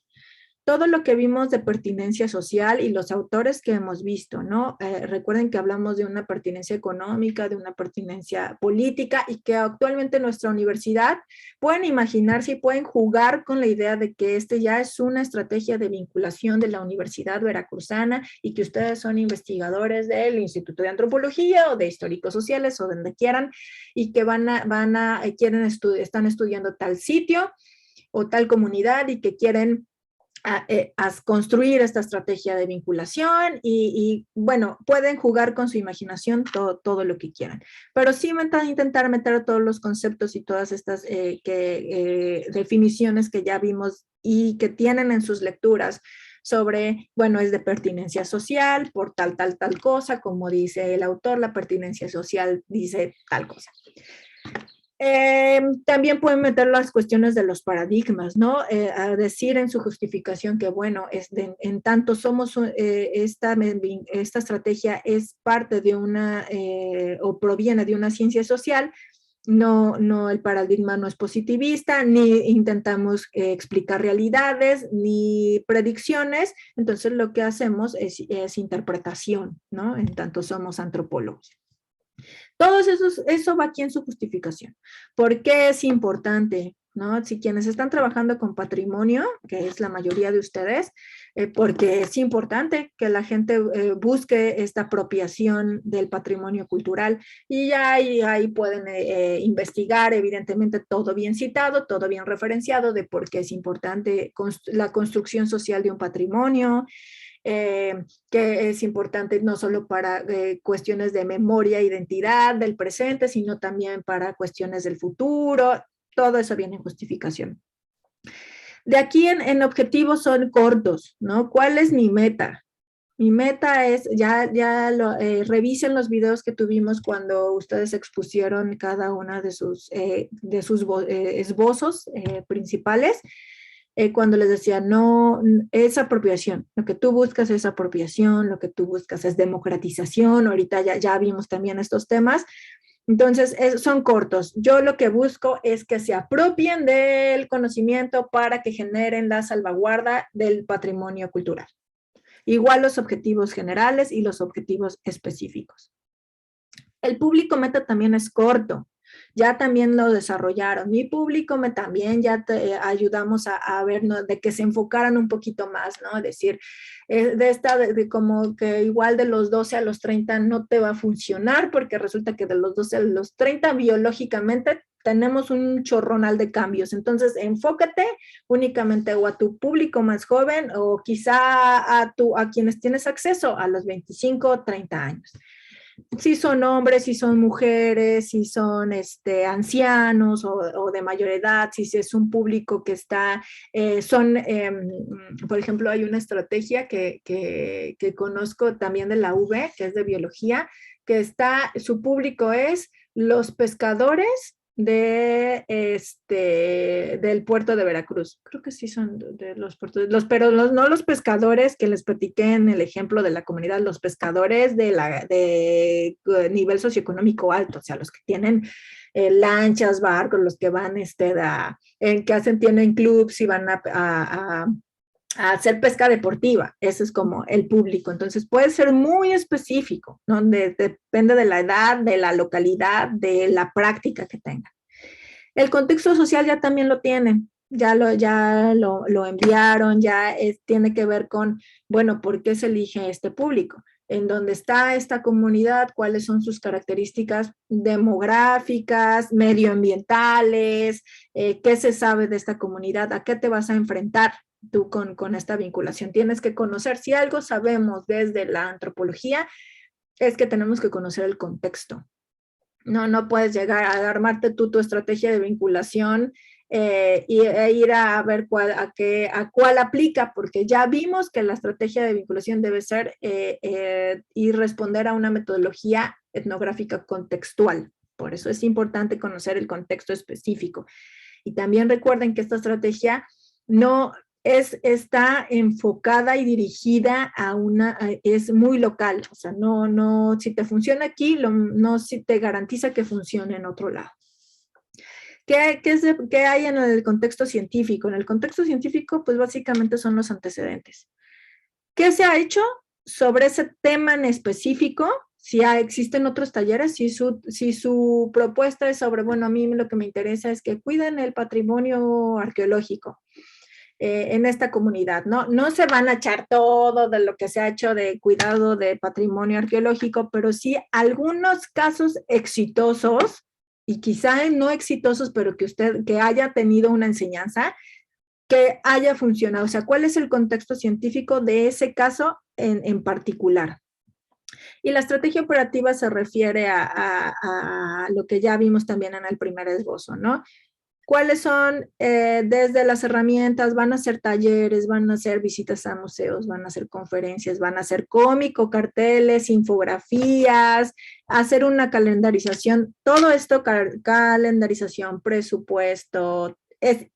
todo lo que vimos de pertinencia social y los autores que hemos visto, ¿no? Recuerden que hablamos de una pertinencia económica, de una pertinencia política, y que actualmente en nuestra universidad pueden imaginarse y pueden jugar con la idea de que ya es una estrategia de vinculación de la Universidad Veracruzana, y que ustedes son investigadores del Instituto de Antropología o de Históricos Sociales o donde quieran, y que están estudiando tal sitio o tal comunidad y que quieren a construir esta estrategia de vinculación y bueno, pueden jugar con su imaginación todo lo que quieran, pero sí intentar meter todos los conceptos y todas estas definiciones que ya vimos y que tienen en sus lecturas sobre, bueno, es de pertinencia social por tal cosa, como dice el autor, la pertinencia social dice tal cosa. También pueden meter las cuestiones de los paradigmas, ¿no? A decir en su justificación que, bueno, en tanto somos, esta estrategia es parte de o proviene de una ciencia social, no, el paradigma no es positivista, ni intentamos explicar realidades, ni predicciones, entonces lo que hacemos es interpretación, ¿no? En tanto somos antropólogos. Todo eso va aquí en su justificación. ¿Por qué es importante? ¿No? Si quienes están trabajando con patrimonio, que es la mayoría de ustedes, porque es importante que la gente busque esta apropiación del patrimonio cultural, y ya ahí pueden investigar, evidentemente todo bien citado, todo bien referenciado de por qué es importante la construcción social de un patrimonio, que es importante no solo para cuestiones de memoria, identidad del presente, sino también para cuestiones del futuro. Todo eso viene en justificación. De aquí en objetivos son cortos, ¿no? ¿Cuál es mi meta? Mi meta es, revisen los videos que tuvimos cuando ustedes expusieron cada una de sus esbozos principales. Cuando les decía, no, es apropiación, lo que tú buscas es apropiación, lo que tú buscas es democratización, ahorita ya vimos también estos temas, entonces son cortos. Yo lo que busco es que se apropien del conocimiento para que generen la salvaguarda del patrimonio cultural. Igual los objetivos generales y los objetivos específicos. El público meta también es corto. Ya también lo desarrollaron. Mi público también ya ayudamos a ver, ¿no? De que se enfocaran un poquito más, ¿no? Es decir, como que igual de los 12 a los 30 no te va a funcionar, porque resulta que de los 12 a los 30 biológicamente tenemos un chorronal de cambios. Entonces, enfócate únicamente o a tu público más joven o quizá a quienes tienes acceso a los 25 o 30 años. Si son hombres, si son mujeres, si son ancianos o de mayor edad, si es un público que está, por ejemplo, hay una estrategia que conozco también de la UV, que es de biología, que su público es los pescadores del puerto de Veracruz. Creo que sí son de los puertos, pero no los pescadores que les platiqué en el ejemplo de la comunidad, los pescadores de nivel socioeconómico alto, o sea, los que tienen lanchas, barcos, los que van tienen clubs y van a hacer pesca deportiva. Ese es como el público. Entonces puede ser muy específico, ¿no? Depende de la edad, de la localidad, de la práctica que tengan. El contexto social ya también lo tienen, ya lo enviaron, tiene que ver con, bueno, ¿por qué se elige este público? En dónde está esta comunidad, cuáles son sus características demográficas, medioambientales, qué se sabe de esta comunidad, a qué te vas a enfrentar tú con esta vinculación. Tienes que conocer, si algo sabemos desde la antropología, es que tenemos que conocer el contexto. No puedes llegar a armarte tú tu estrategia de vinculación e ir a ver a cuál aplica, porque ya vimos que la estrategia de vinculación debe ser y responder a una metodología etnográfica contextual. Por eso es importante conocer el contexto específico. Y también recuerden que esta estrategia está enfocada y dirigida es muy local, o sea, no, si te funciona aquí, no si te garantiza que funcione en otro lado. ¿Qué hay en el contexto científico? En el contexto científico, pues básicamente son los antecedentes. ¿Qué se ha hecho sobre ese tema en específico? Si existen otros talleres, si su propuesta es sobre, bueno, a mí lo que me interesa es que cuiden el patrimonio arqueológico en esta comunidad, ¿no? No se van a echar todo de lo que se ha hecho de cuidado de patrimonio arqueológico, pero sí algunos casos exitosos y quizá no exitosos, pero que haya tenido una enseñanza que haya funcionado. O sea, ¿cuál es el contexto científico de ese caso en particular? Y la estrategia operativa se refiere a lo que ya vimos también en el primer esbozo, ¿no? ¿Cuáles son desde las herramientas? Van a ser talleres, van a ser visitas a museos, van a ser conferencias, van a ser cómico, carteles, infografías, hacer una calendarización, todo esto, calendarización, presupuesto,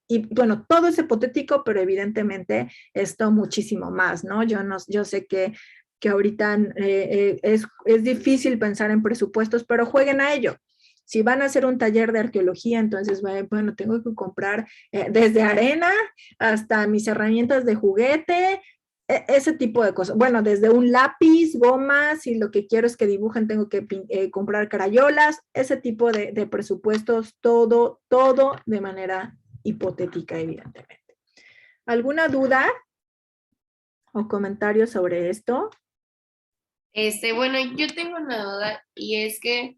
y bueno, todo es hipotético, pero evidentemente esto muchísimo más, ¿no? Yo sé que ahorita es difícil pensar en presupuestos, pero jueguen a ello. Si van a hacer un taller de arqueología, entonces, bueno, tengo que comprar desde arena hasta mis herramientas de juguete, ese tipo de cosas. Bueno, desde un lápiz, gomas, si lo que quiero es que dibujen, tengo que comprar crayolas, ese tipo de presupuestos, todo de manera hipotética, evidentemente. ¿Alguna duda o comentario sobre esto? Bueno, yo tengo una duda y es que,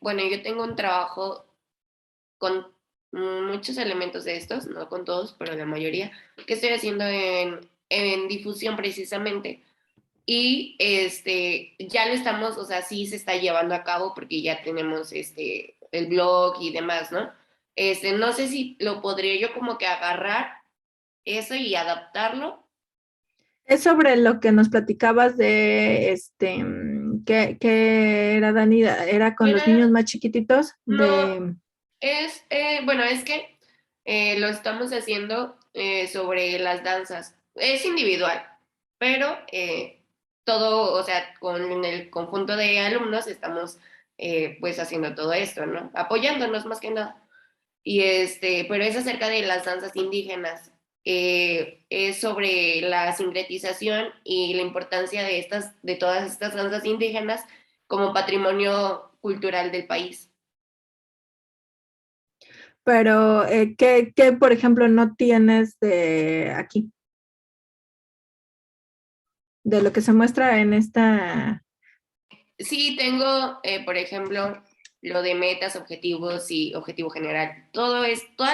bueno, yo tengo un trabajo con muchos elementos de estos, no con todos, pero la mayoría, que estoy haciendo en difusión precisamente. Y ya lo estamos, o sea, sí se está llevando a cabo porque ya tenemos el blog y demás, ¿no? No sé si lo podría yo como que agarrar eso y adaptarlo. Es sobre lo que nos platicabas de que era Dani, era con los niños más chiquititos. No, bueno, es que lo estamos haciendo sobre las danzas. Es individual, pero todo, o sea, con el conjunto de alumnos estamos pues haciendo todo esto, ¿no? Apoyándonos más que nada. Y pero es acerca de las danzas indígenas. Es sobre la sincretización y la importancia de todas estas danzas indígenas como patrimonio cultural del país. Pero, ¿qué, por ejemplo, no tienes de aquí? De lo que se muestra en esta... Sí, tengo, por ejemplo, lo de metas, objetivos y objetivo general. Toda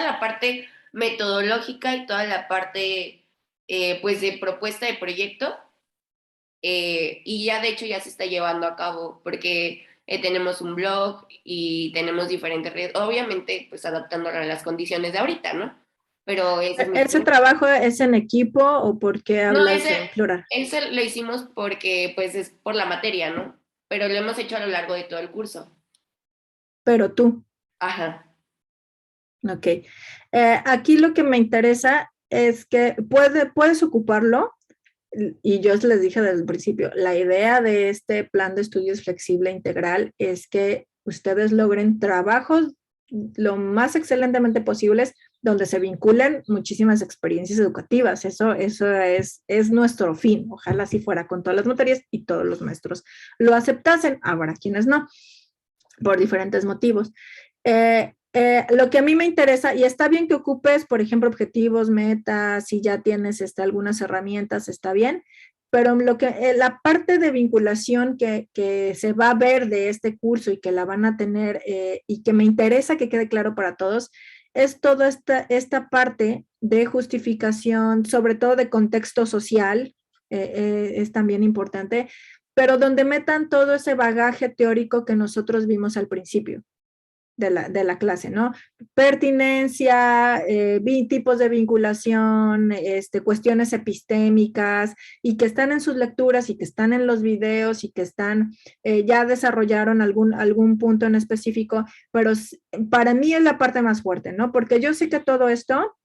la parte metodológica y toda la parte, pues, de propuesta de proyecto. Y ya, de hecho, ya se está llevando a cabo porque tenemos un blog y tenemos diferentes redes, obviamente, pues, adaptándolo a las condiciones de ahorita, ¿no? Pero ¿Ese trabajo es en equipo o por qué hablas en plural? Ese lo hicimos porque, pues, es por la materia, ¿no? Pero lo hemos hecho a lo largo de todo el curso. Pero tú. Ajá. Ok. Aquí lo que me interesa es que puedes ocuparlo, y yo les dije desde el principio, la idea de este plan de estudios flexible integral es que ustedes logren trabajos lo más excelentemente posibles donde se vinculen muchísimas experiencias educativas. Eso es nuestro fin. Ojalá así fuera con todas las materias y todos los maestros lo aceptasen. Habrá quienes no, por diferentes motivos. Lo que a mí me interesa, y está bien que ocupes, por ejemplo, objetivos, metas, si ya tienes algunas herramientas, está bien, pero la parte de vinculación que se va a ver de este curso y que la van a tener y que me interesa que quede claro para todos, es toda esta parte de justificación, sobre todo de contexto social, es también importante, pero donde metan todo ese bagaje teórico que nosotros vimos al principio de la clase, ¿no? Pertinencia, tipos de vinculación, cuestiones epistémicas, y que están en sus lecturas y que están en los videos y que están, ya desarrollaron algún punto en específico, pero para mí es la parte más fuerte, ¿no? Porque yo sé que todo esto,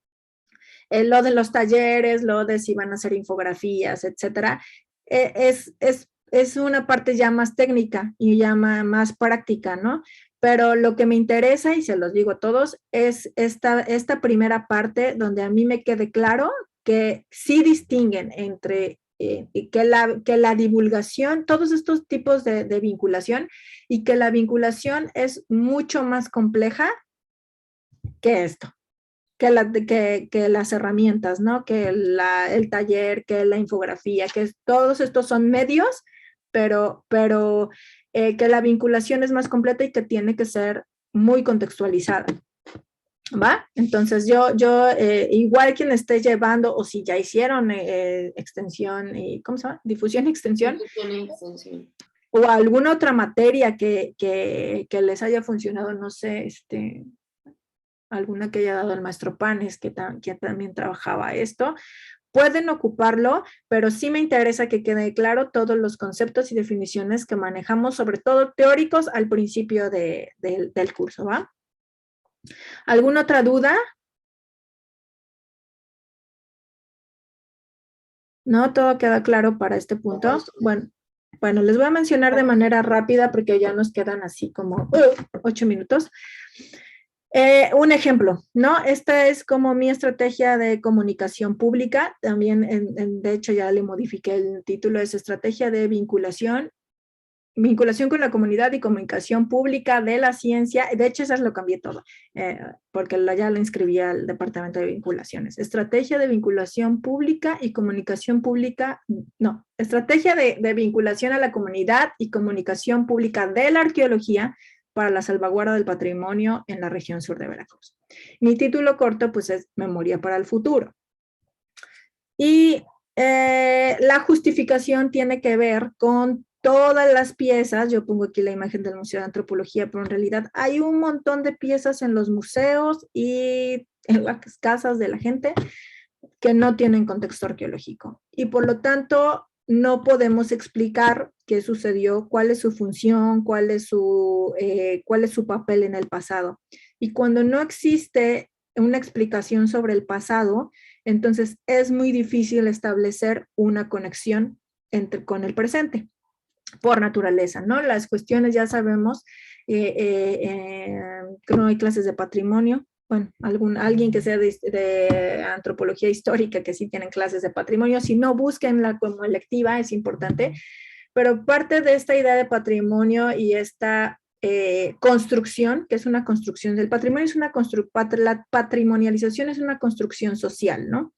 lo de los talleres, lo de si van a hacer infografías, etcétera, es una parte ya más técnica y ya más práctica, ¿no? Pero lo que me interesa, y se los digo a todos, es esta primera parte donde a mí me quede claro que sí distinguen entre que la divulgación, todos estos tipos de vinculación, y que la vinculación es mucho más compleja que esto, que las herramientas, ¿no? Que el taller, que la infografía, que todos estos son medios, pero que la vinculación es más completa y que tiene que ser muy contextualizada. ¿Va? Entonces igual quien esté llevando, o si ya hicieron extensión, ¿cómo se llama? Difusión y extensión. O alguna otra materia que les haya funcionado, no sé, alguna que haya dado el maestro Panes, que también trabajaba esto, pueden ocuparlo, pero sí me interesa que quede claro todos los conceptos y definiciones que manejamos, sobre todo teóricos, al principio del curso, ¿va? ¿Alguna otra duda? ¿No? ¿Todo queda claro para este punto? Bueno, les voy a mencionar de manera rápida porque ya nos quedan así como 8 minutos. Un ejemplo, ¿no? Esta es como mi estrategia de comunicación pública. También, de hecho, ya le modifiqué el título, es estrategia de vinculación con la comunidad y comunicación pública de la ciencia. De hecho, eso lo cambié todo, porque ya lo inscribí al departamento de vinculaciones. Estrategia de vinculación pública y comunicación pública, no, estrategia de vinculación a la comunidad y comunicación pública de la arqueología para la salvaguarda del patrimonio en la región sur de Veracruz. Mi título corto, pues, es Memoria para el futuro. Y la justificación tiene que ver con todas las piezas. Yo pongo aquí la imagen del Museo de Antropología, pero en realidad hay un montón de piezas en los museos y en las casas de la gente que no tienen contexto arqueológico. Y por lo tanto, no podemos explicar qué sucedió, cuál es su función, cuál es su papel en el pasado. Y cuando no existe una explicación sobre el pasado, entonces es muy difícil establecer una conexión con el presente, por naturaleza, ¿no? Las cuestiones ya sabemos, que no hay clases de patrimonio. Bueno, alguien que sea de antropología histórica, que sí tienen clases de patrimonio, si no, búsquenla como electiva, es importante, pero parte de esta idea de patrimonio y esta construcción, que es una construcción del patrimonio, la patrimonialización es una construcción social, ¿no?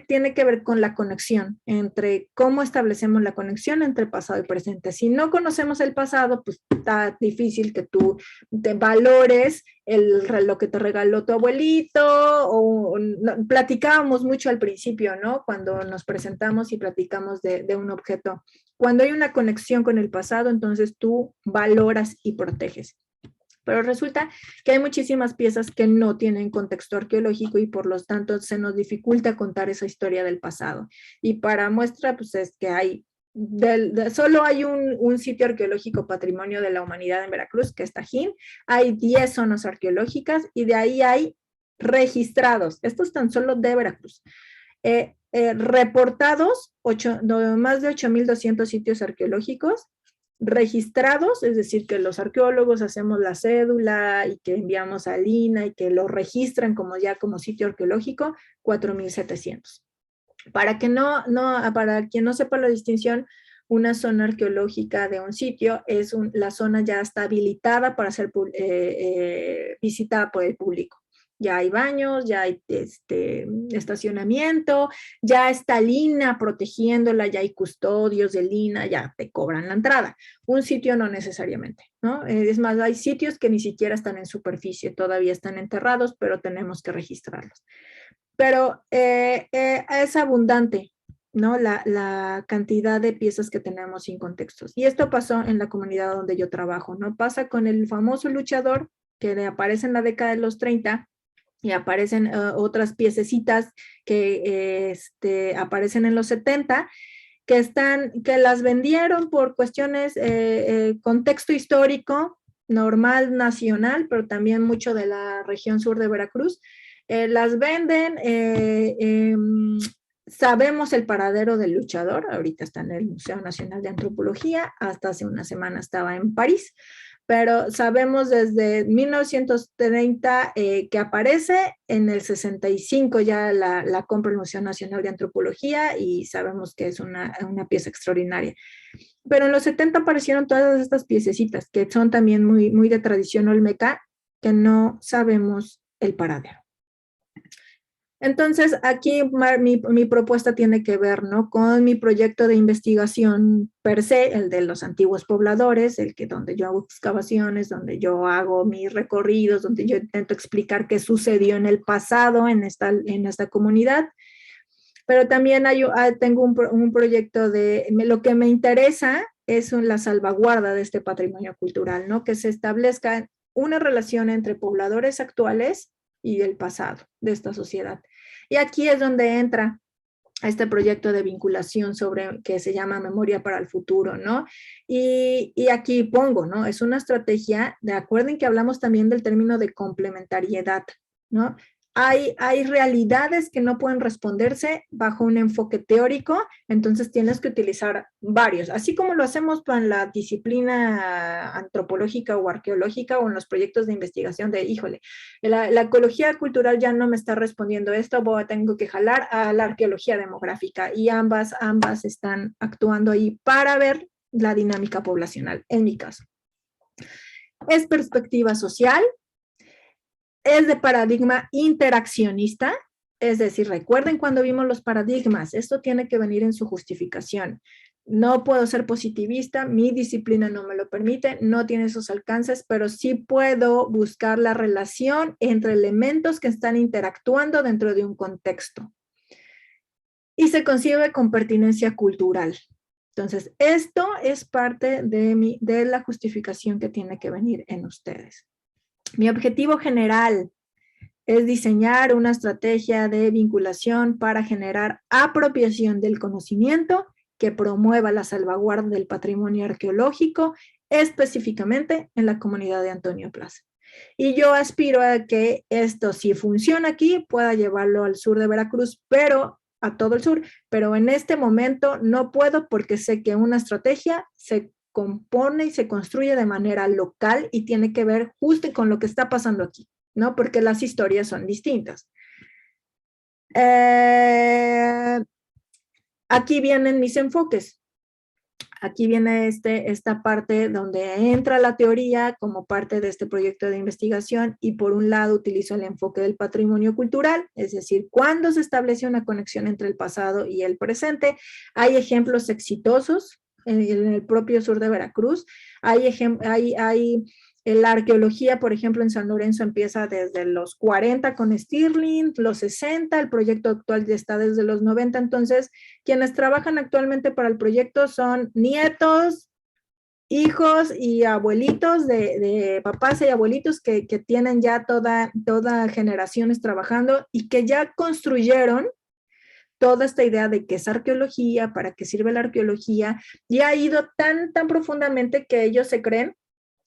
Tiene que ver con la conexión entre cómo establecemos la conexión entre pasado y presente. Si no conocemos el pasado, pues está difícil que tú te valores el reloj que te regaló tu abuelito, platicábamos mucho al principio, ¿no? Cuando nos presentamos y platicamos de un objeto. Cuando hay una conexión con el pasado, entonces tú valoras y proteges. Pero resulta que hay muchísimas piezas que no tienen contexto arqueológico y por lo tanto se nos dificulta contar esa historia del pasado. Y para muestra, pues es que solo hay un sitio arqueológico patrimonio de la humanidad en Veracruz, que es Tajín. Hay 10 zonas arqueológicas y de ahí hay registrados, estos tan solo de Veracruz, reportados más de 8,200 sitios arqueológicos registrados, es decir, que los arqueólogos hacemos la cédula y que enviamos al INAH y que lo registran como ya como sitio arqueológico, 4,700. Para quien no sepa la distinción, una zona arqueológica de un sitio es la zona ya está habilitada para ser visitada por el público. Ya hay baños, ya hay estacionamiento, ya está el INAH protegiéndola, ya hay custodios del INAH, ya te cobran la entrada. Un sitio no necesariamente, ¿no? Es más, hay sitios que ni siquiera están en superficie, todavía están enterrados, pero tenemos que registrarlos. Pero es abundante, ¿no? La cantidad de piezas que tenemos sin contextos. Y esto pasó en la comunidad donde yo trabajo, ¿no? Pasa con el famoso luchador que aparece en la década de los 30 y aparecen otras piececitas que aparecen en los 70, que las vendieron por cuestiones, contexto histórico, normal, nacional, pero también mucho de la región sur de Veracruz. Las venden, sabemos el paradero del luchador, ahorita está en el Museo Nacional de Antropología, hasta hace una semana estaba en París, pero sabemos desde 1930 que aparece, en el 65 ya la compra el Museo Nacional de Antropología y sabemos que es una pieza extraordinaria. Pero en los 70 aparecieron todas estas piececitas que son también muy, muy de tradición olmeca, que no sabemos el paradero. Entonces, aquí mi propuesta tiene que ver, ¿no?, con mi proyecto de investigación per se, el de los antiguos pobladores, donde yo hago excavaciones, donde yo hago mis recorridos, donde yo intento explicar qué sucedió en el pasado en esta comunidad. Pero también tengo un proyecto lo que me interesa es la salvaguarda de este patrimonio cultural, ¿no?, que se establezca una relación entre pobladores actuales y el pasado de esta sociedad. Y aquí es donde entra este proyecto de vinculación que se llama Memoria para el Futuro, ¿no? Y aquí pongo, ¿no? Es una estrategia, acuerden que hablamos también del término de complementariedad, ¿no? Hay realidades que no pueden responderse bajo un enfoque teórico, entonces tienes que utilizar varios, así como lo hacemos en la disciplina antropológica o arqueológica o en los proyectos de investigación híjole, la ecología cultural ya no me está respondiendo esto, tengo que jalar a la arqueología demográfica y ambas están actuando ahí para ver la dinámica poblacional, en mi caso. Es perspectiva social, es de paradigma interaccionista, es decir, recuerden cuando vimos los paradigmas, esto tiene que venir en su justificación. No puedo ser positivista, mi disciplina no me lo permite, no tiene esos alcances, pero sí puedo buscar la relación entre elementos que están interactuando dentro de un contexto. Y se concibe con pertinencia cultural. Entonces, esto es parte de la justificación que tiene que venir en ustedes. Mi objetivo general es diseñar una estrategia de vinculación para generar apropiación del conocimiento que promueva la salvaguarda del patrimonio arqueológico, específicamente en la comunidad de Antonio Plaza. Y yo aspiro a que esto, si funciona aquí, pueda llevarlo al sur de Veracruz, pero a todo el sur, pero en este momento no puedo porque sé que una estrategia se compone y se construye de manera local y tiene que ver justo con lo que está pasando aquí, ¿no? Porque las historias son distintas. Aquí vienen mis enfoques. Aquí viene esta parte donde entra la teoría como parte de este proyecto de investigación y por un lado utilizo el enfoque del patrimonio cultural, es decir, cuando se establece una conexión entre el pasado y el presente. Hay ejemplos exitosos en el propio sur de Veracruz. La arqueología, por ejemplo, en San Lorenzo empieza desde los 40 con Stirling, los 60, el proyecto actual ya está desde los 90, entonces quienes trabajan actualmente para el proyecto son nietos, hijos y abuelitos de papás y abuelitos que tienen ya toda generaciones trabajando y que ya construyeron toda esta idea de qué es arqueología, para qué sirve la arqueología, y ha ido tan profundamente que ellos se creen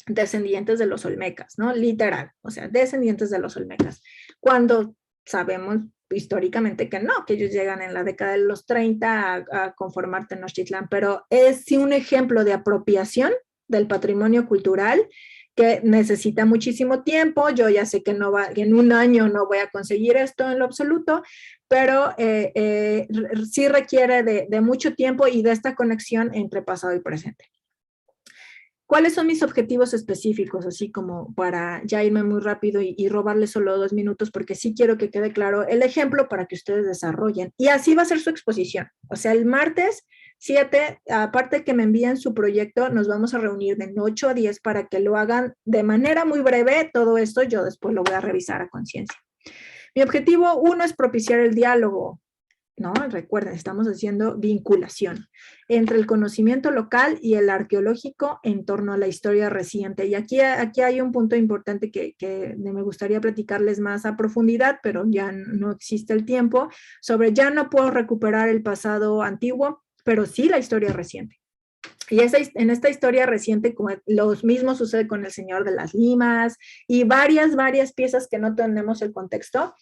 descendientes de los olmecas, ¿no? Literal, o sea, descendientes de los olmecas. Cuando sabemos históricamente que no, que ellos llegan en la década de los 30 a conformar Tenochtitlán, pero es sí un ejemplo de apropiación del patrimonio cultural que necesita muchísimo tiempo. Yo ya sé que no va, que en un año no voy a conseguir esto en lo absoluto, pero sí requiere de mucho tiempo y de esta conexión entre pasado y presente. ¿Cuáles son mis objetivos específicos? Así como para ya irme muy rápido y robarles solo 2 minutos, porque sí quiero que quede claro el ejemplo para que ustedes desarrollen. Y así va a ser su exposición. O sea, el martes 7, aparte que me envíen su proyecto, nos vamos a reunir de 8 a 10 para que lo hagan de manera muy breve. Todo esto yo después lo voy a revisar a conciencia. Mi objetivo 1 es propiciar el diálogo. ¿No? Recuerden, estamos haciendo vinculación entre el conocimiento local y el arqueológico en torno a la historia reciente. Y aquí hay un punto importante que me gustaría platicarles más a profundidad, pero ya no existe el tiempo, sobre ya no puedo recuperar el pasado antiguo, pero sí la historia reciente. Y en esta historia reciente, como lo mismo sucede con el Señor de las Limas y varias piezas que no tenemos el contexto.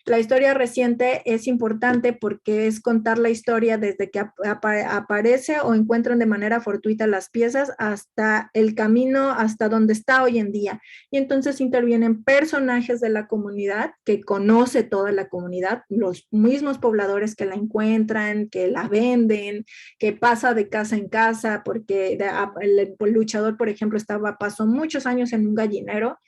La historia reciente es importante porque es contar la historia desde que aparece o encuentran de manera fortuita las piezas hasta el camino, hasta donde está hoy en día. Y entonces intervienen personajes de la comunidad que conoce toda la comunidad, los mismos pobladores que la encuentran, que la venden, que pasa de casa en casa, porque el luchador, por ejemplo, pasó muchos años en un gallinero.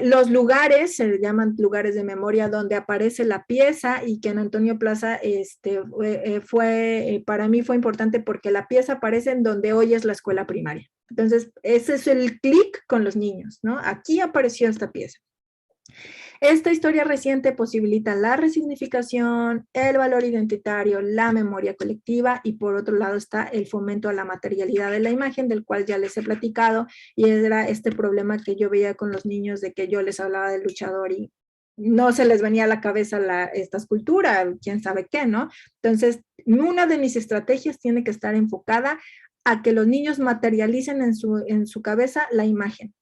Los lugares, se llaman lugares de memoria, donde aparece la pieza, y que en Antonio Plaza para mí fue importante porque la pieza aparece en donde hoy es la escuela primaria. Entonces, ese es el clic con los niños, ¿no? Aquí apareció esta pieza. Esta historia reciente posibilita la resignificación, el valor identitario, la memoria colectiva, y por otro lado está el fomento a la materialidad de la imagen, del cual ya les he platicado, y era este problema que yo veía con los niños de que yo les hablaba del luchador y no se les venía a la cabeza esta escultura, quién sabe qué, ¿no? Entonces, una de mis estrategias tiene que estar enfocada a que los niños materialicen en su cabeza la imagen.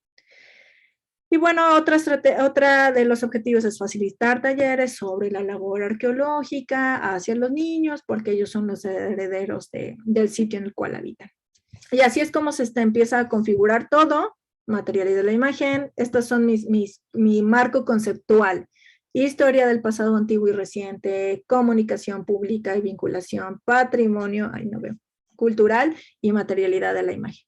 Y bueno, otra de los objetivos es facilitar talleres sobre la labor arqueológica hacia los niños, porque ellos son los herederos del sitio en el cual habitan. Y así es como se empieza a configurar todo, materialidad de la imagen. Estos son mi marco conceptual: historia del pasado antiguo y reciente, comunicación pública y vinculación, patrimonio, cultural y materialidad de la imagen.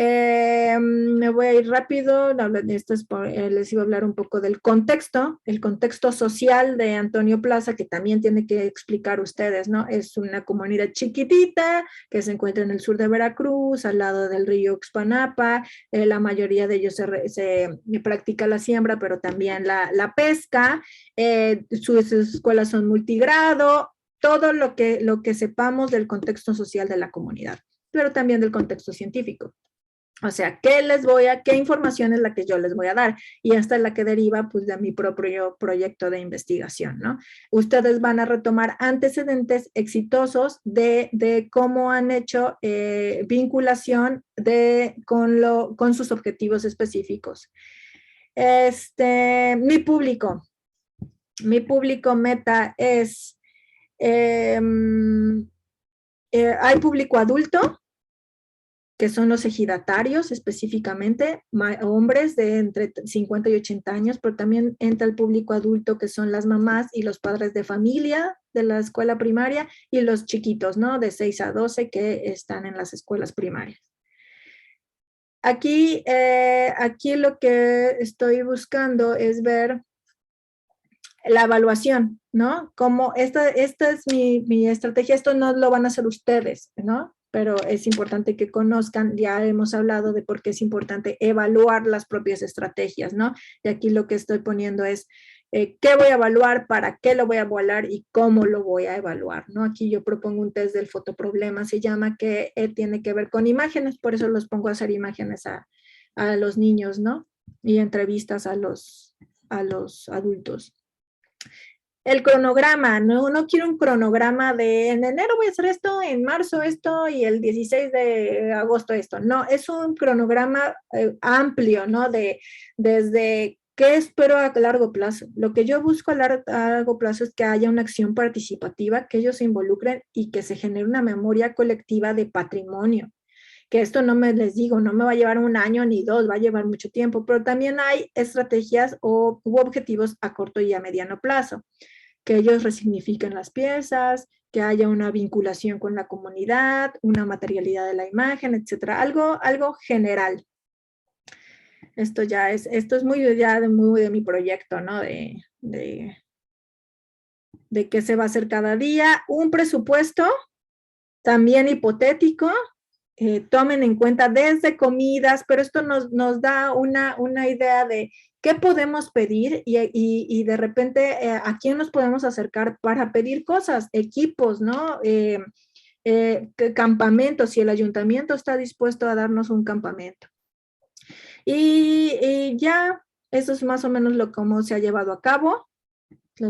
Me voy a ir rápido. Les iba a hablar un poco del contexto, el contexto social de Antonio Plaza, que también tiene que explicar ustedes, ¿no? Es una comunidad chiquitita que se encuentra en el sur de Veracruz, al lado del río Ixpanapa. La mayoría de ellos se practica la siembra, pero también la pesca. Sus escuelas son multigrado. Todo lo que sepamos del contexto social de la comunidad, pero también del contexto científico. O sea, ¿qué información es la que yo les voy a dar? Y esta es la que deriva, pues, de mi propio proyecto de investigación, ¿no? Ustedes van a retomar antecedentes exitosos de cómo han hecho vinculación con sus objetivos específicos. Mi público meta es, hay público adulto, que son los ejidatarios específicamente, hombres de entre 50 y 80 años, pero también entra el público adulto, que son las mamás y los padres de familia de la escuela primaria, y los chiquitos, ¿no? De 6 a 12 que están en las escuelas primarias. Aquí lo que estoy buscando es ver la evaluación, ¿no? Como esta es mi estrategia. Esto no lo van a hacer ustedes, ¿no? Pero es importante que conozcan. Ya hemos hablado de por qué es importante evaluar las propias estrategias, ¿no? Y aquí lo que estoy poniendo es qué voy a evaluar, para qué lo voy a evaluar y cómo lo voy a evaluar, ¿no? Aquí yo propongo un test del fotoproblema, se llama, que tiene que ver con imágenes, por eso los pongo a hacer imágenes a los niños, ¿no? Y entrevistas a los adultos. El cronograma, no quiero un cronograma de en enero voy a hacer esto, en marzo esto y el 16 de agosto esto. No, es un cronograma amplio, ¿no? Desde ¿Qué espero a largo plazo? Lo que yo busco a largo plazo es que haya una acción participativa, que ellos se involucren y que se genere una memoria colectiva de patrimonio. Que esto no les digo, no me va a llevar 1 año ni 2, va a llevar mucho tiempo, pero también hay estrategias u objetivos a corto y a mediano plazo. Que ellos resignifiquen las piezas, que haya una vinculación con la comunidad, una materialidad de la imagen, etcétera. Algo general. Esto es muy de mi proyecto, ¿no? De qué se va a hacer cada día. Un presupuesto también hipotético. Tomen en cuenta desde comidas, pero esto nos da una idea de qué podemos pedir y de repente a quién nos podemos acercar para pedir cosas, equipos, ¿no? Campamentos, si el ayuntamiento está dispuesto a darnos un campamento. Y ya, eso es más o menos cómo se ha llevado a cabo.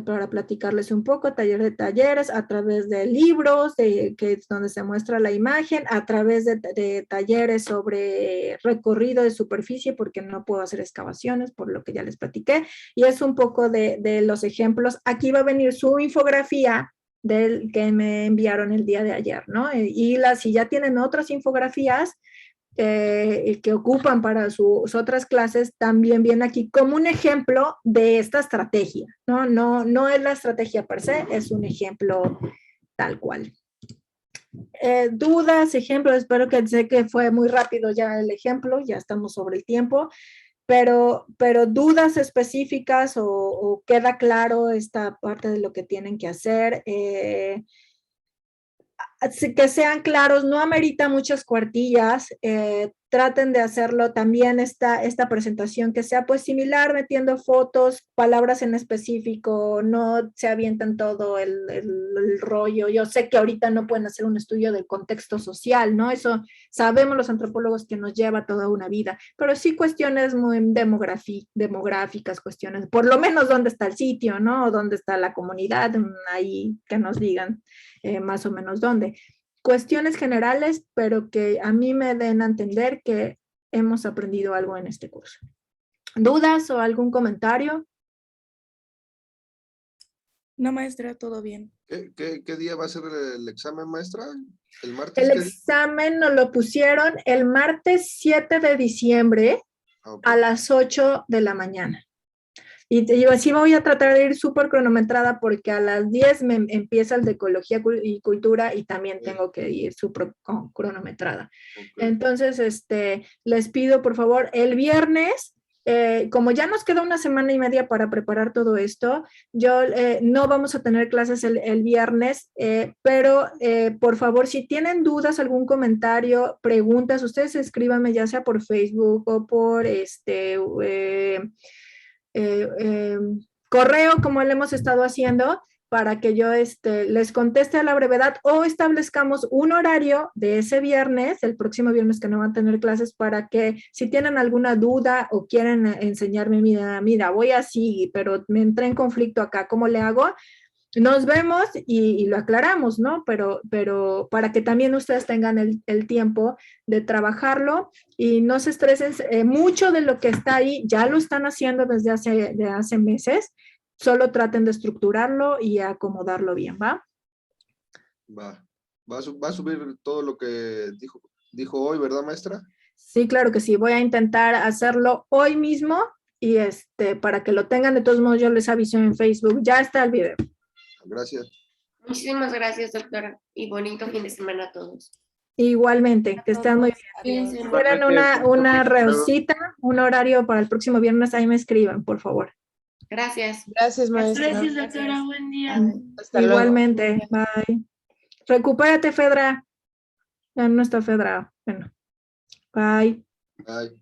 Para platicarles un poco, taller de talleres, a través de libros, que es donde se muestra la imagen, a través de talleres sobre recorrido de superficie, porque no puedo hacer excavaciones, por lo que ya les platiqué, y es un poco de los ejemplos. Aquí va a venir su infografía del que me enviaron el día de ayer, ¿no? Y si ya tienen otras infografías, que ocupan para sus otras clases, también viene aquí como un ejemplo de esta estrategia, ¿no? No es la estrategia per se, es un ejemplo tal cual. Dudas, ejemplos, espero que sé que fue muy rápido ya el ejemplo, ya estamos sobre el tiempo, pero dudas específicas o queda claro esta parte de lo que tienen que hacer. Que sean claros, no amerita muchas cuartillas, traten de hacerlo también esta presentación que sea pues similar, metiendo fotos, palabras en específico, no se avientan todo el rollo. Yo sé que ahorita no pueden hacer un estudio del contexto social, ¿no? Eso sabemos los antropólogos que nos lleva toda una vida, pero sí cuestiones muy demográficas, cuestiones, por lo menos dónde está el sitio, ¿no? Dónde está la comunidad, ahí que nos digan más o menos dónde. Cuestiones generales, pero que a mí me den a entender que hemos aprendido algo en este curso. ¿Dudas o algún comentario? No, maestra, todo bien. ¿Qué día va a ser el examen, maestra? ¿El martes? El examen nos lo pusieron el martes 7 de diciembre a las 8 de la mañana. Y sí voy a tratar de ir súper cronometrada porque a las 10 me empieza el de Ecología y Cultura y también tengo que ir súper cronometrada. Entonces, les pido por favor, el viernes, como ya nos queda 1 semana y media para preparar todo esto, no vamos a tener clases el viernes, pero por favor, si tienen dudas, algún comentario, preguntas, ustedes escríbanme ya sea por Facebook o por correo, como lo hemos estado haciendo, para que yo les conteste a la brevedad o establezcamos un horario de ese viernes, el próximo viernes que no van a tener clases, para que si tienen alguna duda o quieren enseñarme, mira, voy así, pero me entré en conflicto acá, ¿cómo le hago? Nos vemos y lo aclaramos, ¿no? Pero para que también ustedes tengan el tiempo de trabajarlo y no se estresen. Mucho de lo que está ahí ya lo están haciendo desde hace meses. Solo traten de estructurarlo y acomodarlo bien, ¿va? Va a subir todo lo que dijo hoy, ¿verdad, maestra? Sí, claro que sí. Voy a intentar hacerlo hoy mismo y para que lo tengan. De todos modos, yo les aviso en Facebook. Ya está el video. Gracias. Muchísimas gracias, doctora, y bonito fin de semana a todos. Igualmente, que estén muy bien. Si fueran una reusita, un horario para el próximo viernes, ahí me escriban, por favor. Gracias. Gracias, maestra. Gracias, doctora. Buen día. Hasta luego. Igualmente, bye. Recupérate, Fedra. Ya no está Fedra. Bueno, bye. Bye.